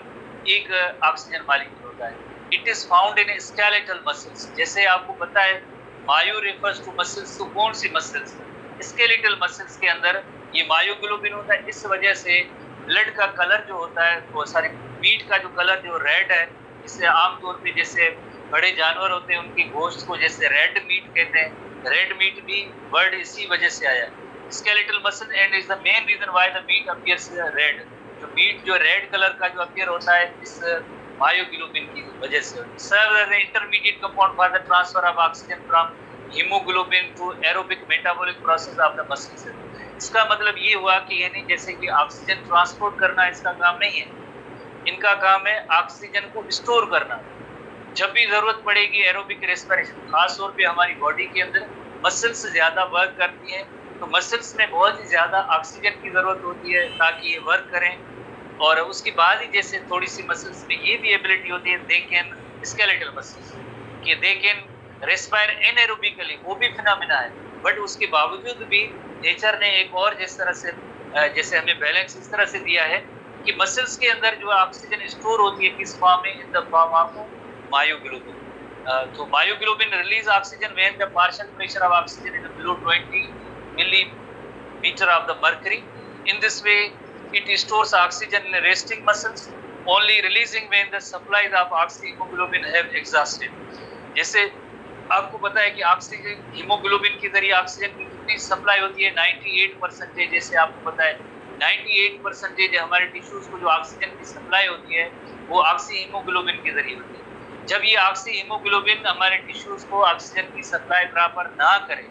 1 ऑक्सीजन मॉलिक्यूल होता है। It is found in skeletal muscles. जैसे आपको पता है मायो रेफर्स टू मसल्स, तो कौन सी मसल्स? स्केलेटल मसल्स के अंदर ये मायोग्लोबिन होता है। इस वजह से ब्लड का कलर जो होता है, वो सारे मीट का जो कलर जो रेड है, इससे आमतौर पे जैसे बड़े जानवर होते हैं उनकी गोश्त को जैसे रेड मीट कहते हैं, रेड मीट भी वर्ड इसी वजह से आया। skeletal muscle and is the main reason why the meat appears red. जो मीट जो रेड कलर का जो अपीयर होता है इस मायोग्लोबिन की वजह से serves as an intermediate compound for the transfer of oxygen from hemoglobin to aerobic metabolic process of the muscle cell. इसका मतलब ये हुआ कि यानी जैसे कि ऑक्सीजन ट्रांसपोर्ट करना इसका काम नहीं है, इनका काम है ऑक्सीजन को स्टोर करना। जब भी जरूरत पड़ेगी एरोबिक रेस्पिरेशन, खास तौर पे हमारी बॉडी के अंदर मसल्स ज्यादा वर्क करती हैं, तो मसल्स में बहुत ही ज्यादा ऑक्सीजन की जरूरत होती है ताकि ये वर्क करें। और उसके बाद ही जैसे थोड़ी सी मसल्स में ये भी एबिलिटी होती है, दे कैन स्केलेटल मसल्स कि दे कैन रेस्पायर एनएरोबिकली, वो भी फिनोमेना है। बट उसके बावजूद भी नेचर ने एक और जिस तरह से जैसे हमें बैलेंस इस तरह से दिया है कि मसल्स के अंदर जो ऑक्सीजन स्टोर होती है किस फॉर्म में, in the form of myoglobin. So myoglobin release oxygen when the partial pressure of oxygen is below 20 millimeter of the mercury. In this way, it stores oxygen in resting muscles, only releasing when the supplies of oxyhemoglobin have exhausted. जैसे आपको पता है कि oxygen haemoglobin के जरिए oxygen की कितनी supply होती है, 98%। जैसे आपको पता है 98% हमारे टिश्यूज को जो ऑक्सीजन की सप्लाई होती है वो ऑक्सीहीमोग्लोबिन के जरिए होती है। जब ये ऑक्सीहीमोग्लोबिन हमारे टिश्यूज को ऑक्सीजन की सप्लाई बराबर ना करे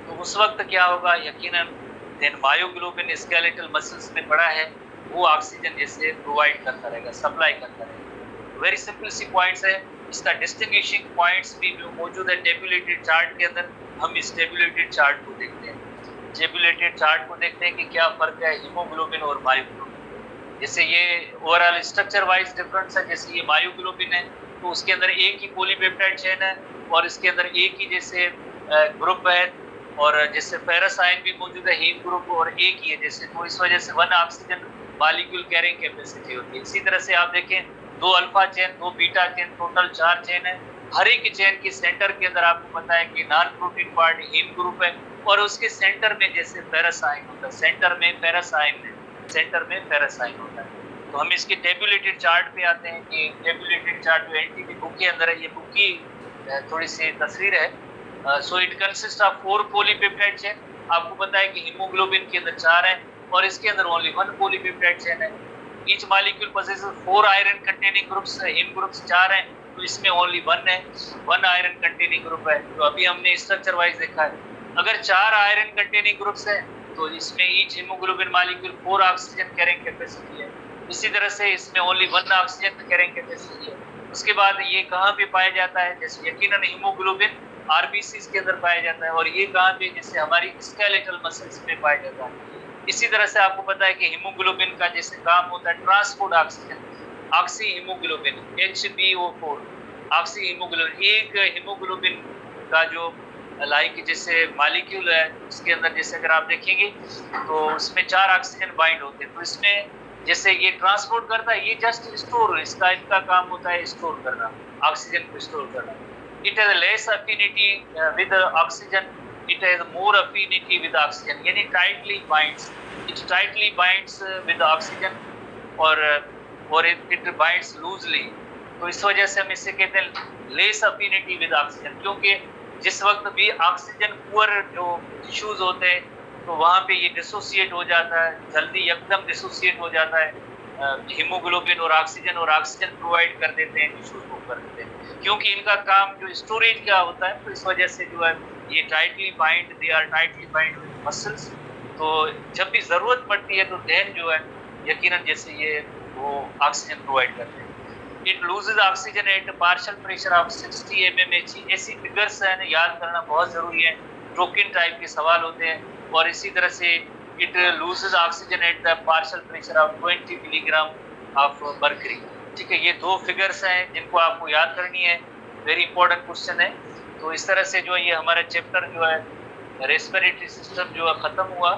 तो उस वक्त क्या होगा, यकीनन देन मायोग्लोबिन स्केलेटल मसल्स में पड़ा है वो ऑक्सीजन जैसे प्रोवाइड करता रहेगा, सप्लाई करता रहेगा। वेरी सिंपल सी पॉइंट्स है, इसका डिस्टिंग्विशिंग पॉइंट्स भी मौजूद है टेबुलेटेड चार्ट के अंदर। हम इस टेबुलेटेड चार्ट को देखते हैं, टेबुलेटेड चार्ट को देखते हैं कि क्या फर्क है हीमोग्लोबिन और मायोग्लोबिन। जैसे ये ओवरऑल स्ट्रक्चर वाइज डिफरेंस है, जैसे ये मायोग्लोबिन है तो उसके अंदर एक ही पॉलीपेप्टाइड चेन है और इसके अंदर एक ही जैसे ग्रुप है, और जैसे फेरस आयन भी मौजूद है हीम ग्रुप और एक ही है जैसे, तो इस वजह से 1 ऑक्सीजन मॉलिक्यूल कैरिंग कैपेसिटी होती है। इसी तरह से आप देखें 2 alpha chain 2 beta chain, total 4 chain है। हर एक चेन के सेंटर के अंदर आपको पता है कि non protein part haem group है और उसके सेंटर में जैसे फेरस आयन होता है, सेंटर में फेरस आयन है, सेंटर में फेरस आयन होता है। तो हम इसके टेबुलेटेड चार्ट पे आते हैं कि टेबुलेटेड चार्ट जो एनटीपी बुक के अंदर है, ये बुक की थोड़ी सी तस्वीर है। So it consist of 4 polypeptide chain. आपको पता है कि हीमोग्लोबिन के अंदर 4 है और इसके अंदर ओनली 1 पॉलीपेप्टाइड चेन है। Each molecule possesses 4 iron containing groups, haem groups 4 हैं तो इसमें ओनली 1 है, 1 आयरन कंटेनिंग ग्रुप है। तो अभी हमने स्ट्रक्चर वाइज देखा है, अगर 4 आयरन कंटेनिंग ग्रुप्स है तो इसमें each haemoglobin molecule 4 oxygen carrying capacity है। इसी तरह से इसमें ओनली 1 ऑक्सीजन कैरिंग कैपेसिटी है। उसके बाद ये कहाँ पे पाया जाता है, जैसे यकीनन हीमोग्लोबिन आरबीसीज के अंदर पाया जाता है, और ये कहाँ पे, जैसे हमारी स्केलेटल मसल्स में पाया जाता है। इसी तरह से आपको पता है कि हीमोग्लोबिन का जैसे काम होता है transport oxygen, oxy haemoglobin HbO4 oxy haemoglobin, एक हीमोग्लोबिन का जो लाइक जैसे मॉलिक्यूल है उसके अंदर जैसे अगर आप देखेंगे तो उसमें 4 ऑक्सीजन बाइंड होते हैं, तो इसमें जैसे ये ट्रांसपोर्ट करता है, ये जस्ट स्टोर, इसका इनका काम होता है स्टोर करना, ऑक्सीजन को स्टोर करना। It has less affinity with oxygen, it has more affinity with oxygen, यानी tightly binds, it tightly binds with oxygen और इट बाइंड्स लूजली। तो इस वजह से हम इसे कहते हैं लेस अफिनिटी विद ऑक्सीजन, क्योंकि जिस वक्त भी ऑक्सीजन पुअर जो टिश्यूज होते हैं तो वहाँ पे ये डिसोसिएट हो जाता है, जल्दी एकदम डिसोसिएट हो जाता है हीमोग्लोबिन और ऑक्सीजन प्रोवाइड कर देते हैं टिश्यूज को, कर देते हैं, क्योंकि इनका काम जो स्टोरेज का होता है। तो इस वजह से जो है ये tightly bind, they are tightly bind with muscles. तो जब भी ज़रूरत पड़ती है तो देन जो है यकीनन जैसे ये वो ऑक्सीजन प्रोवाइड करते हैं। It loses oxygen at partial pressure of 60 mmHg। ऐसी फिगर्स है याद करना बहुत ज़रूरी है, ट्रोकिन टाइप के सवाल होते हैं। और इसी तरह से it loses oxygen at the partial pressure of 20 milligram of mercury. ठीक है, ये 2 फिगर्स हैं जिनको आपको याद करनी है, वेरी इंपॉर्टेंट क्वेश्चन है। तो इस तरह से जो ये हमारा चैप्टर जो है रेस्पिरेटरी सिस्टम जो है ख़त्म हुआ,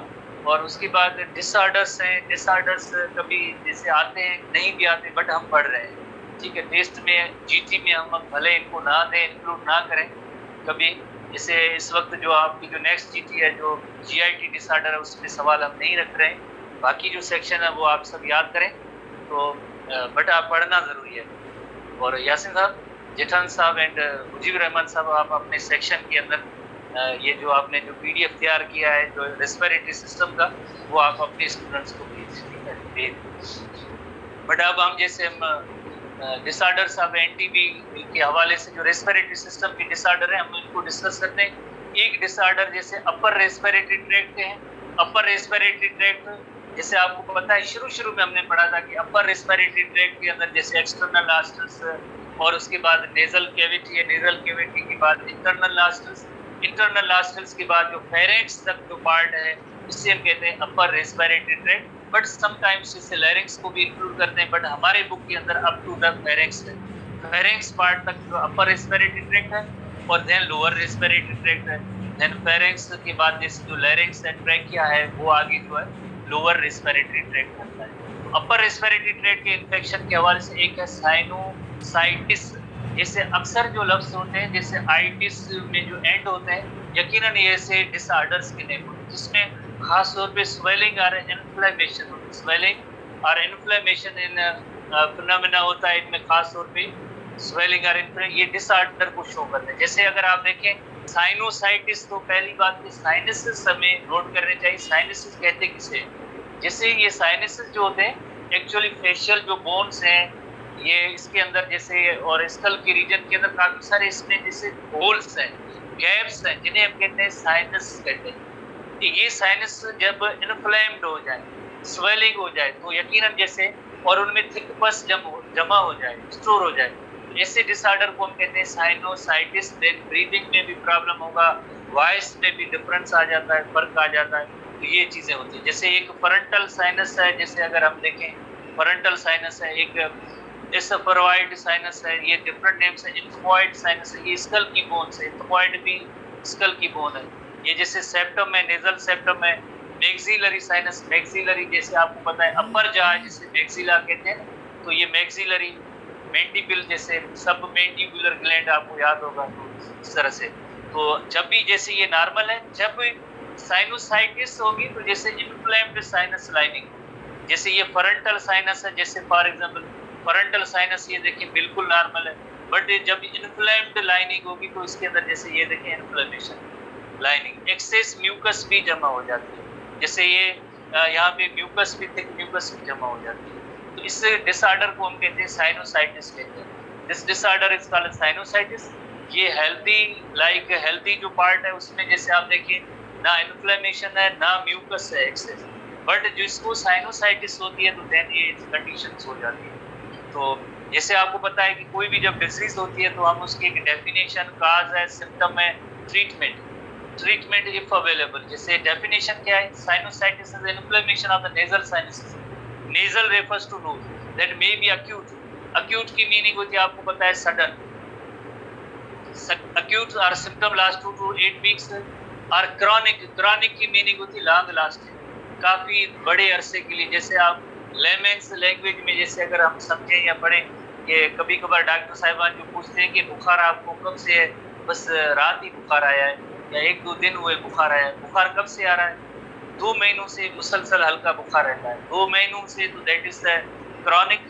और उसके बाद डिसऑर्डर्स हैं। डिसऑर्डर्स कभी जैसे आते हैं, नहीं भी आते, बट हम पढ़ रहे हैं। ठीक है, टेस्ट में जीटी में हम भले इनको ना दें, इंक्लूड ना करें कभी, जैसे इस वक्त जो आपकी जो नेक्स्ट जीटी है जो जीआईटी डिसऑर्डर है उसमें सवाल हम नहीं रख रहे हैं। बाकी जो सेक्शन है वो आप सब याद करें, तो बट आप पढ़ना ज़रूरी है। और यासिन साहब, जेठान साहब एंड मुजीब रहमान साहब, आप अपने सेक्शन के अंदर ये जो आपने जो पीडीएफ तैयार किया है जो रेस्पिरेटरी सिस्टम का, वो आप अपने स्टूडेंट्स को भेज। बट अब हम जैसे हम डिसऑर्डर्स ऑफ एनटीबी के हवाले से जो रेस्पिरेटरी सिस्टम के डिसऑर्डर है हम इनको डिस्कस करते हैं। एक डिसऑर्डर जैसे अपर रेस्पिरेटरी ट्रैक्ट के हैं। अपर रेस्पिरेटरी ट्रैक्ट जैसे आपको पता है शुरू में हमने पढ़ा था कि अपर रेस्पिरेटरी ट्रैक्ट के अंदर जैसे एक्सटर्नल नॉस्ट्रल्स और उसके बाद नेजल कैविटी है, नेजल कैविटी के बाद इंटरनल नॉस्ट्रल्स, इंटरनल नॉस्ट्रल्स के बाद जो फेरेंक्स तक जो पार्ट है इससे हम कहते हैं upper respiratory tract. But sometimes इससे लैरिंग्स को भी इंक्लूड करते हैं, बट हमारे बुक के अंदर अप टू द फेरेंक्स है। फेरेंक्स पार्ट तक जो अपर रेस्पिरेटरी ट्रैक्ट है और देन लोअर रेस्पिरेटरी ट्रैक्ट है, देन फेरेंक्स के बाद जैसे जो लैरिंग्स एंड ट्रैकिया है वो आगे जो है लोअर रेस्पिरेटरी ट्रैक्ट करता है। अपर रेस्पिरेटरी ट्रैक्ट के इन्फेक्शन के हवाले से एक है साइनोसाइटिस। जैसे अक्सर जो लफ्ज होते हैं जैसे आइटिस में जो एंड होते हैं यकीनन ये ऐसे डिसऑर्डर्स के नेम होते हैं जिसमें खास तौर पे स्वेलिंग और इन्फ्लेमेशन होता है। स्वेलिंग और इन्फ्लेमेशन इन फिनोमेना होता है, इनमें खास तौर पे स्वेलिंग और ये डिसऑर्डर को शो करते हैं। जैसे अगर आप देखें साइनोसाइटिस, तो पहली बात कि साइनसिस हमें नोट करने चाहिए। साइनसिस कहते किसे, जैसे ये साइनसिस जो होते हैं एक्चुअली फेशियल जो बोन्स हैं ये इसके अंदर जैसे और स्कल के रीजन के अंदर काफी सारे इसमें जैसे होल्स हैं, गैप्स हैं, जिन्हें हम कहते हैं साइनस कहते हैं। ये साइनस जब इन्फ्लेम्ड हो जाए, स्वेलिंग हो जाए तो यकीनन जैसे और उनमें थिक पस जमा हो जाए, स्टोर हो जाए, तो ऐसे डिसऑर्डर को हम कहते हैं साइनोसाइटिस। देन ब्रीदिंग में भी प्रॉब्लम होगा, वॉइस में भी डिफरेंस आ जाता है, फर्क आ जाता है, तो ये चीजें होती है। जैसे एक फरंटल साइनस है, जैसे अगर हम देखें फरंटल साइनस है, एक एसोफेरॉइड साइनस है, ये डिफरेंट नेम्स है। इन्फॉइड साइनस है, ये स्कल की बोन से, इन्फॉइड भी स्कल की बोन है। ये जैसे सेप्टम है, नेजल सेप्टम है। मैक्सिलरी साइनस, मैक्सिलरी जैसे आपको पता है अपर जहा जिसे मैक्सिला कहते हैं, तो ये मैक्सिलरी मैंडिबल जैसे सब मैंडिबुलर ग्लैंड आपको याद होगा, तो इस तरह से। तो जब भी जैसे ये नॉर्मल है, जब साइनोसाइटिस होगी तो जैसे इन्फ्लेम्ड साइनस लाइनिंग, जैसे ये फरंटल साइनस है, जैसे फॉर एग्जांपल फरंटल साइनस ये देखिए बिल्कुल नॉर्मल है, बट जब इन्फ्लेम्ड लाइनिंग होगी तो इसके अंदर जैसे ये देखें इन्फ्लेमेशन लाइनिंग, एक्सेस म्यूकस भी जमा हो जाती है। जैसे ये यहाँ पे म्यूकस भी, थिक म्यूकस भी जमा हो जाती है, तो इस डिसऑर्डर को हम कहते हैं साइनोसाइटिस कहते हैं। This disorder is called sinusitis. ये हेल्दी जो पार्ट है उसमें जैसे आप देखिए ना इन्फ्लेमेशन है ना म्यूकस है एक्सेस, बट जिसको साइनोसाइटिस होती है तो देन ये कंडीशंस हो जाती है। तो जैसे आपको पता है कि कोई भी जब डिजीज होती है तो हम उसकी एक डेफिनेशन, काज है, सिम्टम है, ट्रीटमेंट इफ अवेलेबल। जैसे डेफिनेशन क्या है, sinusitis is inflammation of the nasal sinuses. Nasal refers to nose that may be acute. Acute की मीनिंग होती है आपको पता है सडन। अक्यूट और सिम्टम लास्ट 2 to 8 वीक्स। और क्रॉनिक की मीनिंग होती है लॉन्ग लास्टिंग, काफी बड़े अरसे के लिए। जैसे आप लेमेंस लैंग्वेज में जैसे अगर हम समझें या पढ़ें कि कभी कभार डॉक्टर साहिबान जो पूछते हैं कि बुखार आपको कब से है, बस रात ही बुखार आया है या 1-2 दिन हुए बुखार आया है। बुखार कब से आ रहा है, 2 महीनों से मुसलसल हल्का बुखार रहता है, 2 महीनों से, तो दैट इज क्रॉनिक।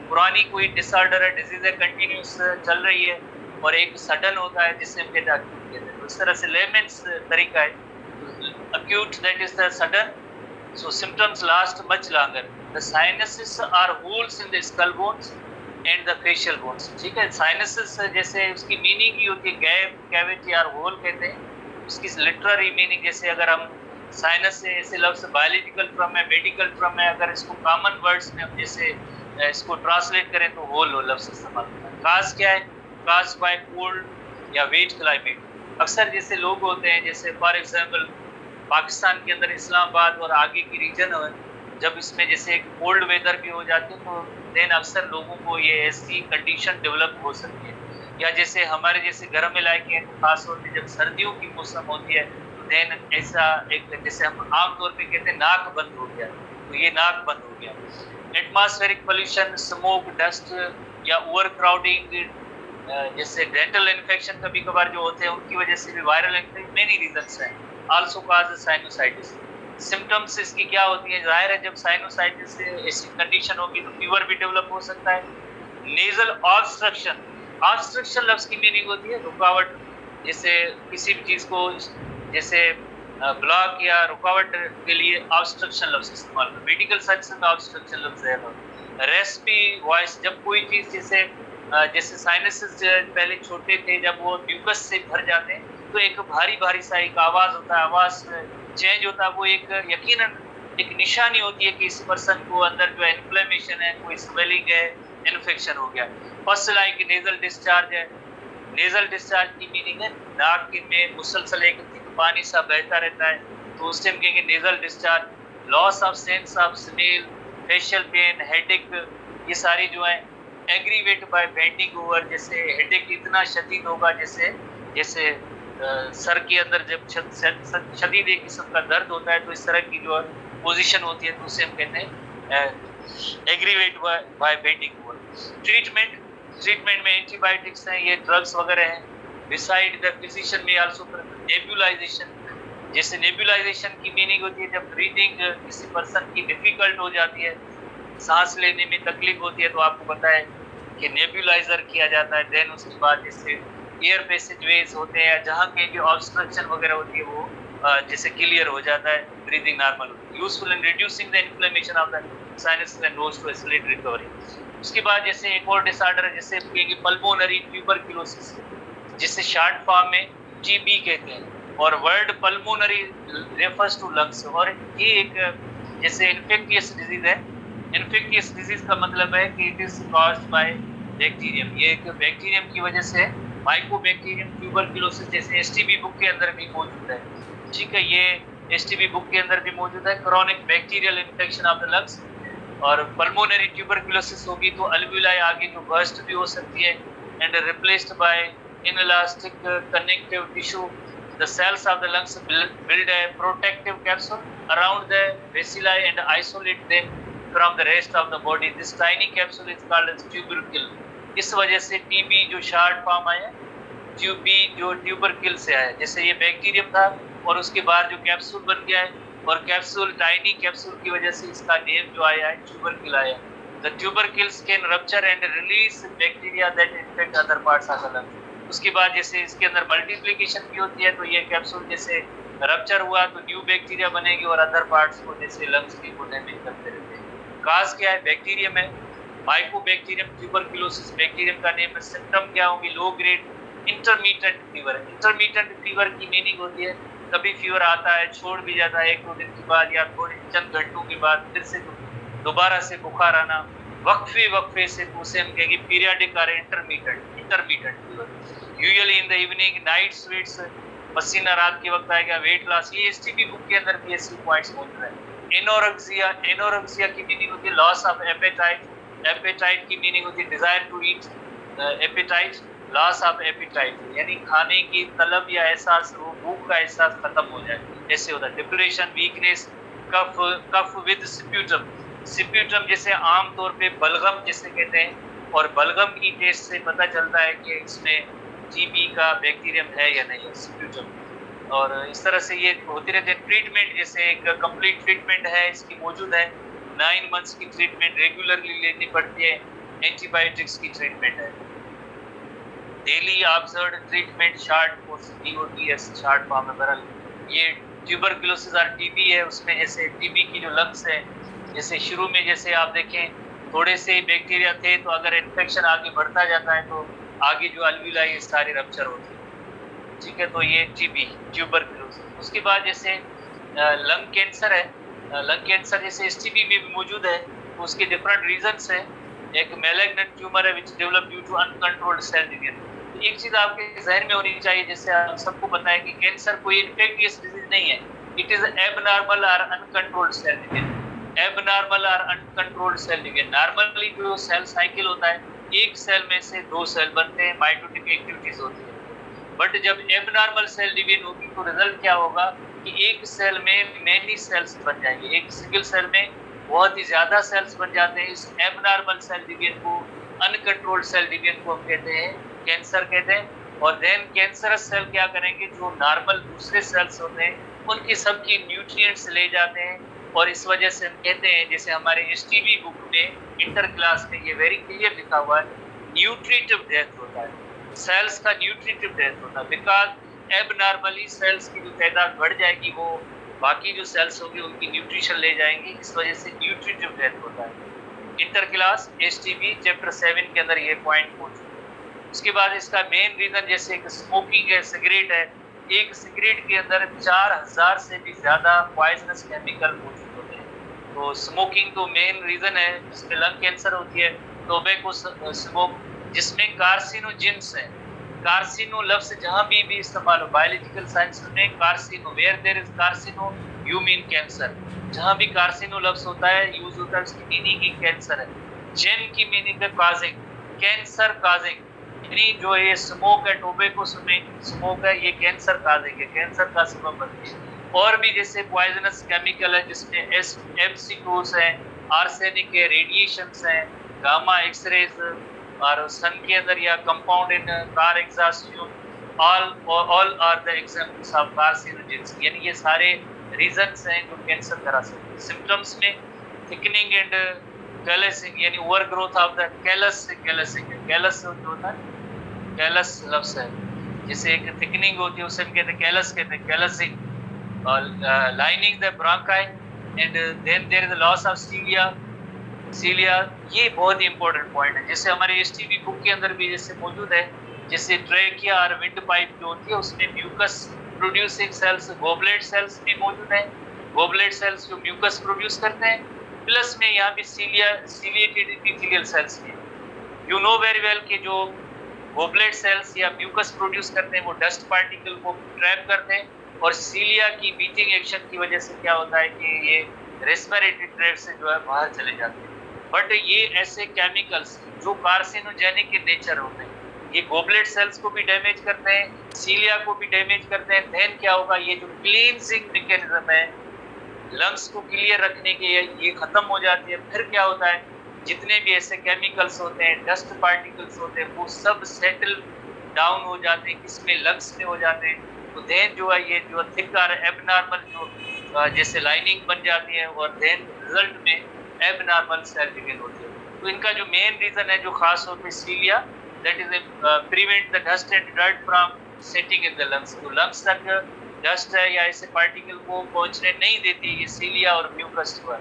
पुरानी कोई डिसऑर्डर है, डिजीज है, कंटिन्यूस चल रही है, और एक सडन होता है जिससे हम कहते हैं। तो इस तरह से लेमेंस तरीका है। Acute that is the sudden, so symptoms last much longer. The sinuses are holes in the skull bones and the facial bones. ठीक है, sinuses जैसे उसकी मीनिंग ही होती है गैप, कैविटी और होल कहते हैं। उसकी लिटरेरी मीनिंग जैसे अगर हम साइनस से ऐसे लफ्ज बायोलॉजिकल टर्म है, मेडिकल टर्म है, अगर इसको कॉमन वर्ड्स में हम जैसे इसको ट्रांसलेट करें तो होल लफ्ज इस्तेमाल होता है। काज क्या है, काज बाय कोल्ड या वेट क्लाइमेट। अक्सर जैसे लोग होते हैं जैसे फॉर एग्जाम्पल पाकिस्तान के अंदर इस्लामाबाद और आगे की रीजन है, जब इसमें जैसे कोल्ड वेदर भी हो जाते हैं तो देन अक्सर लोगों को ये ऐसी कंडीशन डेवलप हो सकती है। या जैसे हमारे जैसे गर्म इलाके हैं तो खास तौर पे जब सर्दियों की मौसम होती है तो देन ऐसा एक जैसे हम आमतौर पे कहते हैं नाक बंद हो गया, तो ये नाक बंद हो गया। एटमॉस्फेरिक पोल्यूशन, स्मोक, डस्ट या ओवर क्राउडिंग, जैसे डेंटल इन्फेक्शन कभी कभार जो होते हैं उनकी वजह से भी, वायरल इन्फेक्शन, मेनी रीजंस हैं। आल्सो काज साइनोसाइटिस। सिम्टम्स इसकी क्या होती है, जाहिर है जब साइनोसाइटिस से ऐसी कंडीशन होगी तो फीवर भी डेवलप हो सकता है। नेजल ऑब्स्ट्रक्शन, ऑब्स्ट्रक्शन लफ्ज की मीनिंग होती है रुकावट, जैसे किसी भी चीज को जैसे ब्लॉक या रुकावट के लिए ऑब्स्ट्रक्शन लफ्ज इस्तेमाल करते हैं। मेडिकल साइंस में ऑब्स्ट्रक्शन लफ्ज है। रेस्पी वॉइस, जब कोई चीज जैसे साइनसेस पहले छोटे थे, जब वो म्यूकस से भर जाते हैं तो एक भारी भारी सा एक आवाज होता है, आवाज चेंज होता है। वो एक यकीनन एक निशानी होती है कि इस पर्सन को अंदर जो इन्फ्लेमेशन है, कोई स्वेलिंग है, इन्फेक्शन हो गया। फर्स्ट लाइक नेजल डिस्चार्ज है। नेजल डिस्चार्ज की मीनिंग है नाक में मुसलसल एक पानी सा बहता रहता है, तो उस टाइम कहेंगे nasal discharge. Loss of sense of smell, facial pen, headache, ये सारी जो है एग्रीवेट बाय बेंडिंग ओवर, जैसे हेडेक इतना शदीद होगा जैसे जैसे सर के अंदर जब शदीद एक किस्म का दर्द होता है, तो इस तरह की जो पोजीशन होती है तो उसे हम कहते हैं aggravate by bending over. Treatment में एंटीबायोटिक्स हैं, ये ड्रग्स वगैरह हैं। बिसाइड द फिजिशियन में आल्सो नेबुलाइजेशन, जैसे नेबुलाइजेशन की मीनिंग होती है जब ब्रीदिंग किसी पर्सन की डिफिकल्ट हो जाती है, सांस लेने में तकलीफ होती है, तो आपको पता है कि नेबुलाइजर किया जाता है। देन उसके बाद जैसे एयर पैसेजवेज होते हैं, जहाँ के जो ऑब्स्ट्रक्शन वगैरह होती है वो जैसे क्लियर हो जाता है, ब्रीदिंग नॉर्मल होती है। Useful in reducing the inflammation of the sinus and nose to accelerate recovery. उसके बाद जैसे एक और डिसऑर्डर है जैसे पल्मोनरी ट्यूबरक्लोसिस, जिसे शॉर्ट फॉर्म में टीबी कहते हैं, और word pulmonary refers to lungs, और ये एक जैसे इन्फेक्टियस डिजीज है। इन्फेक्टियस डिजीज का मतलब है कि it is caused by bacterium, ये एक बैक्टीरियम की वजह से, माइकोबैक्टीरियम ट्यूबरक्लोसिस, जैसे एसटीबी बुक के अंदर भी मौजूद है। ठीक है, ये एसटीबी बुक के अंदर भी मौजूद है, chronic bacterial infection of the lungs. और पल्मोनरी ट्यूबरक्लोसिस होगी तो अल्वियोलाई आगे जो बर्स्ट भी हो सकती है, and replaced by inelastic connective tissue. The cells of the lungs build a protective capsule around the bacilli and isolate them from the rest of the body. This tiny capsule is called as tubercle. इस वजह से TB जो short form आया, ट्यूबी जो ट्यूबरकिल से आया, जैसे ये बैक्टीरियम था और उसके बाद जो कैप्सूल बन गया है, और कैप्सूल टाइनी कैप्सूल की वजह से इसका नेम जो आया है ट्यूबरकिल आया। The tubercles can rupture and release bacteria that infect other parts of the lung. उसके बाद जैसे इसके अंदर मल्टीप्लिकेशन भी होती है, तो ये कैप्सूल जैसे रप्चर हुआ तो न्यू बैक्टीरिया बनेगी और अदर पार्ट्स को जैसे लंग्स की को डैमेज करते रहते हैं। काज क्या है? बैक्टीरियम है, माइकोबैक्टीरियम ट्यूबरक्लोसिस बैक्टीरियम का नेम है। सिम्टम क्या होंगे? Low grade intermediate fever. Intermediate fever की मीनिंग होती है कभी फीवर आता है, छोड़ भी जाता है 1-2 दिन के बाद या थोड़े चंद घंटों के बाद, फिर से दोबारा से बुखार आना, वक्फे से, तो उसे हम कहेंगे पीरियडिक और intermediate fever. Usually in the evening, night sweats, पसीना रात के वक्त आएगा, वेट लॉस, ये एसटीबी बुक के अंदर भी ऐसे पॉइंट्स मौजूद है। एनोरेक्सिया की मीनिंग होती है लॉस ऑफ एपेटाइट। एपेटाइट की मीनिंग होती है desire to eat, appetite, loss of appetite यानी खाने की तलब या एहसास, वो भूख का एहसास खत्म हो जाए, ऐसे होता है। Depression, weakness, cough with sputum. Sputum जैसे आम तौर पे बलगम जिसे कहते हैं, और बलगम की टेस्ट से पता चलता है कि इसमें टीबी का बैक्टीरियम है या नहीं, स्प्यूटम। और इस तरह से ये होती रहती है। ट्रीटमेंट जैसे एक कंप्लीट ट्रीटमेंट है इसकी मौजूद है, 9 मंथ्स की ट्रीटमेंट रेगुलरली लेनी पड़ती है, एंटीबायोटिक्स की ट्रीटमेंट है। Daily observed treatment short course DOTS short form में बरल। ये ट्यूबरक्लोसिस और टीबी है, उसमें जैसे टीबी की जो लंग्स है, जैसे शुरू में जैसे आप देखें थोड़े से बैक्टीरिया थे, तो अगर इन्फेक्शन आगे बढ़ता जाता है तो आगे जो अल्वियोलाई सारी रप्चर होती है। ठीक है, तो ये टीबी ट्यूबरक्लोसिस। उसके बाद जैसे लंग कैंसर है, लंग कैंसर जैसे एसटीबी में भी मौजूद है, तो उसके डिफरेंट रीजंस है। एक मैलिग्नेंट ट्यूमर है which develop due to uncontrolled cell division. तो एक चीज आपके जहन में होनी चाहिए, जैसे आप सबको पता है कि कैंसर कोई इन्फेक्टियस डिजीज नहीं है, इट इज एबनॉर्मल और अनकंट्रोल्ड सेल डिवीजन। एबनॉर्मल और अनकंट्रोल्ड सेल डिवीजन, नॉर्मली जो सेल साइकिल होता है, एक सेल में से 2 सेल बनते हैं, माइटोटिक एक्टिविटीज होती है। बट जब एबनॉर्मल सेल डिवीजन होगी तो रिजल्ट क्या होगा कि एक सेल में मेनी सेल्स बन जाएंगे, एक सिंगल सेल में बहुत ही ज्यादा सेल्स बन जाते हैं। इस एबनॉर्मल सेल डिवीजन को, अनकंट्रोल्ड सेल डिवीजन को हम कहते हैं कैंसर कहते हैं। और देन कैंसरस सेल क्या करेंगे, जो नॉर्मल दूसरे सेल्स होते हैं उनकी सबकी न्यूट्रिएंट्स ले जाते हैं, और इस वजह से हम कहते हैं, जैसे हमारे एसटीबी बुक में इंटर क्लास में ये वेरी क्लियर लिखा हुआ है, न्यूट्रिटिव डेथ होता है। सेल्स का न्यूट्रिटिव डेथ होता है, बिकॉज एबनॉर्मली सेल्स की जो तादाद बढ़ जाएगी वो बाकी जो सेल्स होंगी उनकी न्यूट्रिशन ले जाएंगी, इस वजह से न्यूट्रिटिव डेथ होता है। इंटर क्लास एसटीबी चैप्टर 7 के अंदर ये पॉइंट मौजूद है। उसके बाद इसका मेन रीजन जैसे एक स्मोकिंग है, सिगरेट है, एक सिगरेट के अंदर 4000 से भी ज्यादा पॉइजनस केमिकल मौजूद होते हैं। तो स्मोकिंग तो मेन रीजन है जिसमें लंग कैंसर होती है। टोबैको स्मोक जिसमें कार्सिनोजेंस है, कार्सिनो लफ्ज जहां भी इस्तेमाल हो बायोलॉजिकल साइंस में, carcino where there is carcino you mean cancer, जहां भी कार्सिनो लफ्ज होता है यूज होता है उसकी मीनिंग ही कैंसर है। जेन की मीनिंग है काजिंग, कैंसर काजिंग, यानी जो ये स्मोक है, टोबैको स्मोक है, ये कैंसर काजिंग है, कैंसर का सबब बनती है। और भी जैसे पॉइजनस केमिकल है जिसमें एमसी2 है, आर्सेनिक है, रेडिएशंस है, गामा एक्सरेज और सन के अंदर या compound in car exhaust, all are the examples of carcinogens, यानी ये सारे रीजंस हैं जो कैंसर करा सकते हैं। सिम्टम्स में थिकनिंग एंड कैलसिंग, यानी over growth of the callus, callus जो होता है, कैलस लफ्ज है, जैसे एक थिकनिंग होती है उसे हम कहते हैं कैलस, कहते हैं कैलसिंग, और lining the bronchi and then there is the loss of cilia, ये बहुत ही इंपॉर्टेंट पॉइंट है। जैसे हमारे एसटीबी बुक के अंदर भी जैसे मौजूद है, जैसे ट्रेकिया और विंड पाइप जो होती है उसमें mucus producing cells, goblet cells भी मौजूद हैं, गोबलेट सेल्स जो म्यूकस प्रोड्यूस करते हैं, प्लस में यहाँ पे सीलिएटेड एपिथेलियल सेल्स भी। यू नो वेरी वेल कि जो गोबलेट सेल्स या म्यूकस प्रोड्यूस करते हैं वो डस्ट पार्टिकल को ट्रैप करते हैं, और सीलिया की बीटिंग एक्शन की वजह से क्या होता है कि ये रेस्पिरेटरी ट्रैक्ट से जो है बाहर चले जाते हैं। बट ये ऐसे केमिकल्स जो कार्सिनोजेनिक के नेचर होते हैं, ये गोबलेट सेल्स को भी डैमेज करते हैं, सीलिया को भी डैमेज करते हैं। देन क्या होगा, ये जो क्लींजिंग मैकेनिज्म है लंग्स को क्लियर रखने के ये खत्म हो जाती है। फिर क्या होता है, जितने भी ऐसे केमिकल्स होते हैं, डस्ट पार्टिकल्स होते हैं, वो सब सेटल डाउन हो जाते हैं, किसमें लंग्स में हो जाते हैं। तो देन जो है ये जो थिक और एबनॉर्मल जो जैसे लाइनिंग बन जाती है, और देन रिजल्ट में एबनॉर्मल सेल डिवीजन होती है। तो इनका जो मेन रीजन है जो खास तौर पे cilia, that is prevent the dust and dirt from settling in the lungs. तो लंग्स तक डस्ट है या ऐसे पार्टिकल को पहुंचने नहीं देती ये सीलिया और म्यूकस जो है।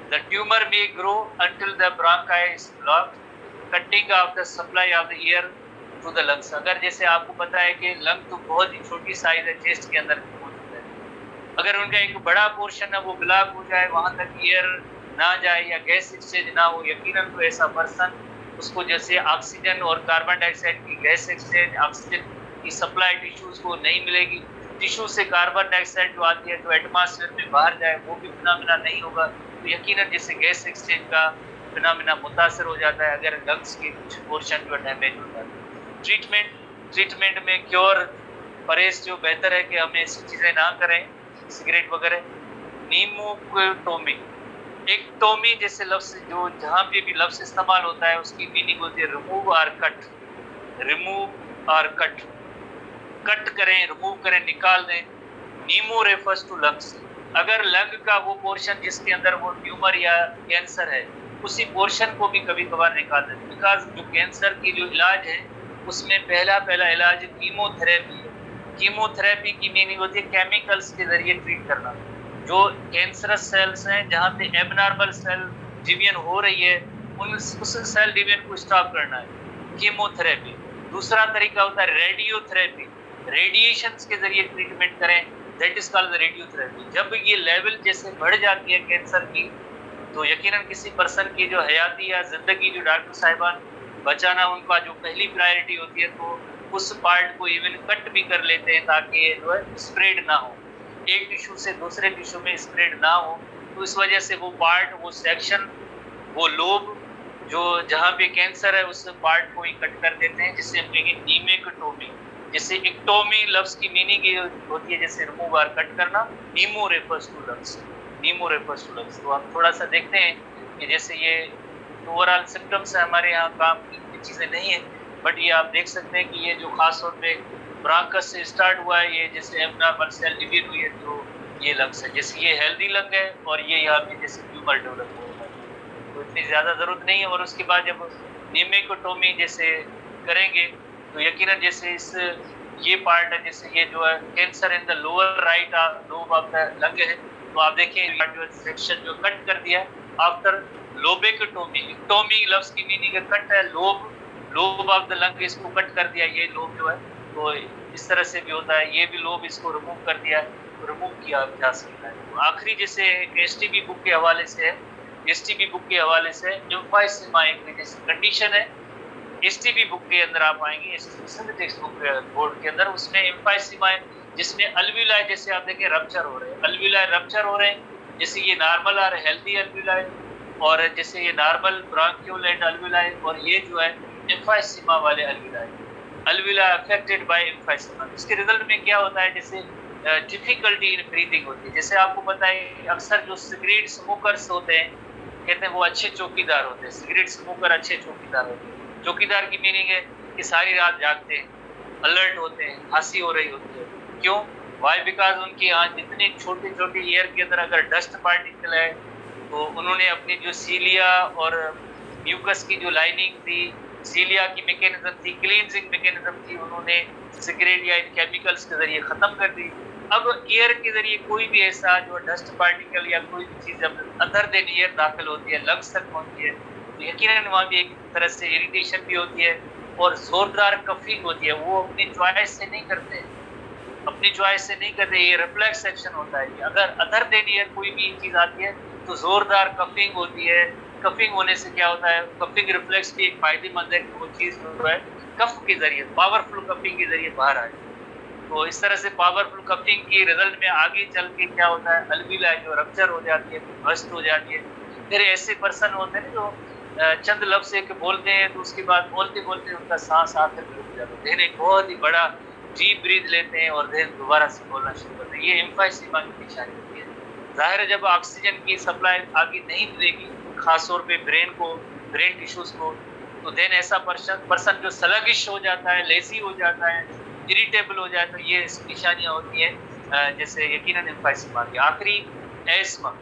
The tumour may grow until the bronchi is blocked, cutting off the supply of the air to the lungs. अगर जैसे आपको पता है कि लंग तो बहुत ही छोटी साइज है, चेस्ट के अंदर मौजूद है, अगर उनका एक बड़ा पोर्शन है वो ब्लॉक हो जाए, वहां तक एयर ना जाए या गैस एक्सचेंज ना हो, यकीनन तो ऐसा पर्सन उसको जैसे ऑक्सीजन और कार्बन डाइऑक्साइड की गैस एक्सचेंज, ऑक्सीजन की सप्लाई टिश्यूज को नहीं मिलेगी, टिश्यू से कार्बन डाइऑक्साइड जो आती है जो एटमॉस्फेयर में बाहर जाए वो भी फिनोमेना नहीं होगा। तो यकीनन जैसे गैस एक्सचेंज का फिनोमेना मुतासर हो जाता है अगर लंग्स के कुछ पोर्शन जो डैमेज हो जाता है। ट्रीटमेंट में क्योर परहेज जो बेहतर है कि हमें ऐसी चीज़ें ना करें, सिगरेट वगैरह। नीमोक्टोमी, एक्टोमी जैसे लफ्ज जो जहाँ पे भी लफ्ज इस्तेमाल होता है उसकी मीनिंग होती है रिमूव और कट, रिमूव और कट, कट करें, रिमूव करें, निकाल दें। नीमो रेफर्स टू लंग्स, अगर लंग का वो पोर्शन जिसके अंदर वो ट्यूमर या कैंसर है उसी पोर्शन को भी कभी कभार निकाल दें, बिकॉज जो कैंसर की जो इलाज है उसमें पहला इलाज कीमोथेरेपी है। कीमोथेरेपी की मीनिंग होती है केमिकल्स के जरिए ट्रीट करना। जो कैंसरस सेल्स हैं जहाँ पे एबनॉर्मल सेल डिवीजन हो रही है उस सेल डिवीजन को स्टॉप करना है, कीमोथेरेपी। दूसरा तरीका होता है रेडियोथेरेपी, रेडिएशंस के जरिए ट्रीटमेंट करें, दैट इज कॉल्ड रेडियोथेरेपी। जब ये लेवल जैसे बढ़ जाती है कैंसर की तो यकीनन किसी पर्सन की जो हयाती या जिंदगी जो डॉक्टर साहिबान बचाना उनका जो पहली प्रायोरिटी होती है, तो उस पार्ट को इवन कट भी कर लेते हैं ताकि ये जो है स्प्रेड ना हो, एक टिश्यू से दूसरे टिश्यू में स्प्रेड ना हो। तो इस वजह से वो पार्ट, वो सेक्शन, वो लोब जो जहाँ पे कैंसर है उस पार्ट को ही कट कर देते हैं, जिससे हम कहेंगे नीमेक्टोमी। जैसे इक्टोमी लफ्ज की मीनिंग ये होती है जैसे रिमूव और कट करना, pneumo refers to lungs, pneumo refers to lungs. तो हम थोड़ा सा देखते हैं कि जैसे ये ओवरऑल सिम्टम्स है हमारे यहाँ काम की चीज़ें नहीं है, बट ये आप देख सकते हैं कि ये जो खास तौर पे ब्रांकस से स्टार्ट हुआ है, ये जैसे एबनॉर्मल सेल डिवीजन हुई है तो ये लंग्स है। जैसे ये हेल्दी लंग है और ये यहाँ पे जैसे ट्यूमर डेवलप हो रहा है, तो इतनी ज़्यादा ज़रूरत नहीं है। और उसके बाद जब नीमेक्टोमी जैसे करेंगे तो यकीनन जैसे इस ये पार्ट है, जैसे ये जो है cancer in the lower right lobe of the lung है, तो आप देखें जो सेक्शन जो कट कर दिया आफ्टर लोबेक्टोमी। इक्टोमी लफ्ज की मीनिंग है कट है, लोब ऑफ द लंग इसको कट कर दिया, ये लोब जो है, तो इस तरह से भी होता है, ये भी लोब इसको रिमूव कर दिया, रिमूव किया जा सकता है। तो आखिरी जैसे एसटीबी बुक के हवाले से है, एसटीबी बुक के हवाले से एम्फाइसीमा एक जैसे कंडीशन है, एसटीबी बुक के अंदर आप आएंगे, टेक्स्ट बुक बोर्ड के अंदर, उसमें एम्फाइसीमा है जिसमें अल्वियोलाई जैसे आप देखें रप्चर हो रहे हैं, अल्वियोलाई रप्चर हो रहे हैं, जैसे ये नॉर्मल और हेल्दी अल्वियोलाई, और जैसे ये नॉर्मल ब्रांक्यूल एंड अल्वियोलाई, और ये जो है एम्फाइसीमा वाले alveoli, alveoli affected by emphysema. इसके रिजल्ट में क्या होता है, जैसे डिफिकल्टी इन ब्रीथिंग होती है। जैसे आपको पता है अक्सर जो सिगरेट स्मोकर्स होते हैं, कहते हैं वो अच्छे चौकीदार होते हैं, सिगरेट स्मोकर अच्छे चौकीदार होते हैं। चौकीदार की मीनिंग है कि सारी रात जागते हैं, अलर्ट होते हैं, खांसी हो रही होती है, क्यों? वाई बिकॉज उनकी यहाँ जितनी छोटी छोटी एयर के अंदर अगर डस्ट पार्टिकल है, तो उन्होंने अपनी जो सीलिया और म्यूकस की जो लाइनिंग थी, सीलिया की मैकेनिज्म थी, क्लींजिंग मैकेनिज्म थी, उन्होंने सिगरेट या इन केमिकल्स के जरिए खत्म कर दी। अब एयर के जरिए कोई भी ऐसा जो डस्ट पार्टिकल या कोई भी चीज जब अंदर देन एयर दाखिल होती है, लंग्स तक पहुंचती है, तो यकीनन वहाँ भी एक तरह से इरिटेशन भी होती है और जोरदार कफिंग होती है। वो अपनी चॉइस से नहीं करते, अपनी चॉइस से नहीं करते, ये रिफ्लेक्स एक्शन होता है। अगर अदर देन एयर कोई भी चीज आती है तो जोरदार कफिंग होती है। कफिंग होने से क्या होता है, कफिंग रिफ्लेक्स भी एक फायदेमंद है कि वो चीज जो है कफ के जरिए, पावरफुल कफिंग के जरिए बाहर आए। तो इस तरह से पावरफुल कफिंग की रिजल्ट में आगे चल के क्या होता है, अल्वियोलाई जो रप्चर हो जाती है, बस्ट हो जाती है। फिर ऐसे पर्सन होते हैं जो चंद लफ्ज एक बोलते हैं, तो उसके बाद बोलते बोलते उनका सांस आकर रुक जाता है, देन एक बहुत ही बड़ा डीप ब्रीथ लेते हैं और देन दोबारा से बोलना शुरू करते हैं। ये एम्फाइसीमा की निशानी होती है। जाहिर है जब ऑक्सीजन की सप्लाई आगे नहीं मिलेगी, खासतौर पे ब्रेन को, ब्रेन टिश्यूज को, तो देन ऐसा पर्सन जो स्लगिश हो जाता है, लेजी हो जाता है, इरिटेबल हो जाता है, ये निशानियां होती हैं जैसे यकीनन एम्फाइसीमा की। आखिरी एस्मा,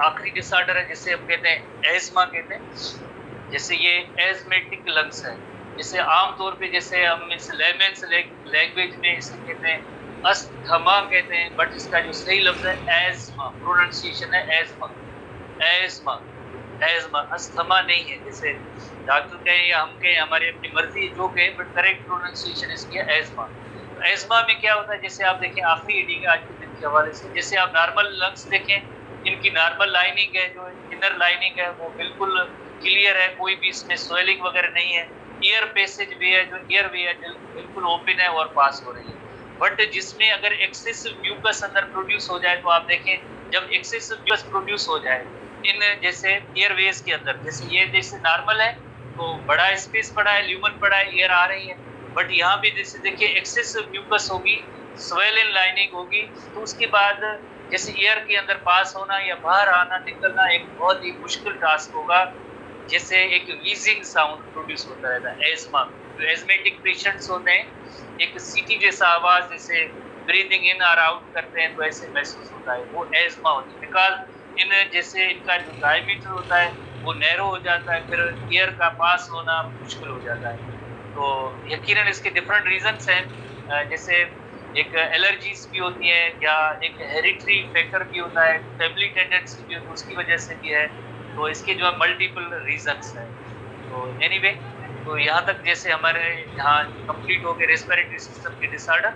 आखिरी डिसऑर्डर है जिसे हम कहते हैं एस्मा कहते हैं। जैसे ये एस्मेटिक लंग्स है, जिसे आमतौर पे जैसे हम इस लेमेंस लैंग्वेज में इसे कहते हैं अस्थमा कहते हैं, बट इसका जो सही लफ्ज है एस्मा, प्रोनाउंसिएशन है एस्मा, एस्मा, एस्मा, अस्थमा नहीं है। जैसे डॉक्टर कहें या हम कहें, हमारी अपनी मर्जी जो कहें, बट करेक्ट प्रोनाउंसिएशन इसकी है एस्मा। एस्मा में क्या होता है, जैसे आप देखें आखिरी रीडिंग आज के दिन के हवाले से, जैसे आप नॉर्मल लंग्स देखें, इनकी नॉर्मल लाइनिंग है, जो इनर लाइनिंग है वो बिल्कुल क्लियर है, कोई भी इसमें स्वेलिंग वगैरह नहीं है। एयर पैसेज वे है, जो एयर वे है बिल्कुल ओपन है और पास हो रही है। बट जिसमें अगर एक्सेसिव म्यूकस अंदर प्रोड्यूस हो जाए, तो आप देखें जब एक्सेसिव म्यूकस प्रोड्यूस हो जाए इन जैसे एयरवेज के अंदर, जैसे ये जैसे नॉर्मल है तो बड़ा स्पेस पड़ा है, ल्यूमन पड़ा है, एयर आ रही है, बट यहाँ भी जैसे देखिए एक्सेसिव म्यूकस होगी, स्वेलन लाइनिंग होगी, तो उसके बाद जैसे एयर के अंदर पास होना या बाहर आना निकलना एक बहुत ही मुश्किल टास्क होगा, जैसे एक वीजिंग साउंड प्रोड्यूस होता रहता है। एस्मा, जो एस्मेटिक पेशेंट्स होते हैं, एक सीटी जैसा आवाज जैसे ब्रीदिंग इन और आउट करते हैं तो ऐसे महसूस होता है, वो एस्मा होती है। बिकॉज इन जैसे इनका जो डायमीटर होता है वो नैरो हो जाता है, फिर एयर का पास होना मुश्किल हो जाता है। तो यकीनन इसके डिफरेंट रीजंस हैं, जैसे एक एलर्जीज भी होती है या एक हेरिटरी फैक्टर भी होता है, फैमिली टेंडेंसी भी होती है, उसकी वजह से भी है। तो इसके जो है मल्टीपल रीजंस हैं। तो एनीवे, तो यहाँ तक जैसे हमारे यहाँ कंप्लीट हो गए रेस्पिरेटरी सिस्टम के डिसऑर्डर।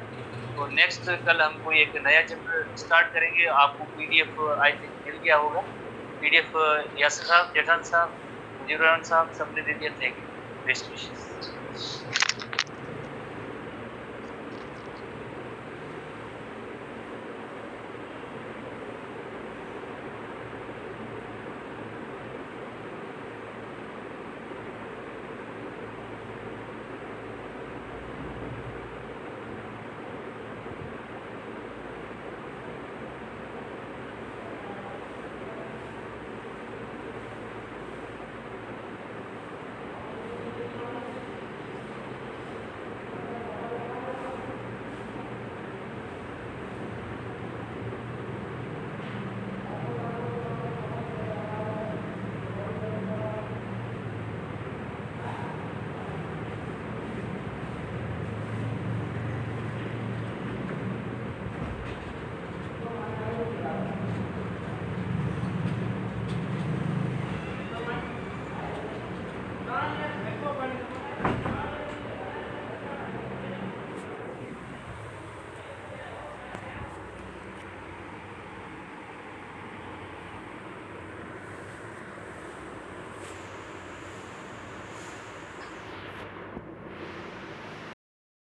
तो नेक्स्ट कल हम कोई एक नया चैप्टर स्टार्ट करेंगे। आपको पीडीएफ आई थिंक मिल गया होगा, पीडीएफ यासिर साहब, जेठान साहब, मुजीब रहमान साहब सबने दे दिया। Thank you, best wishes.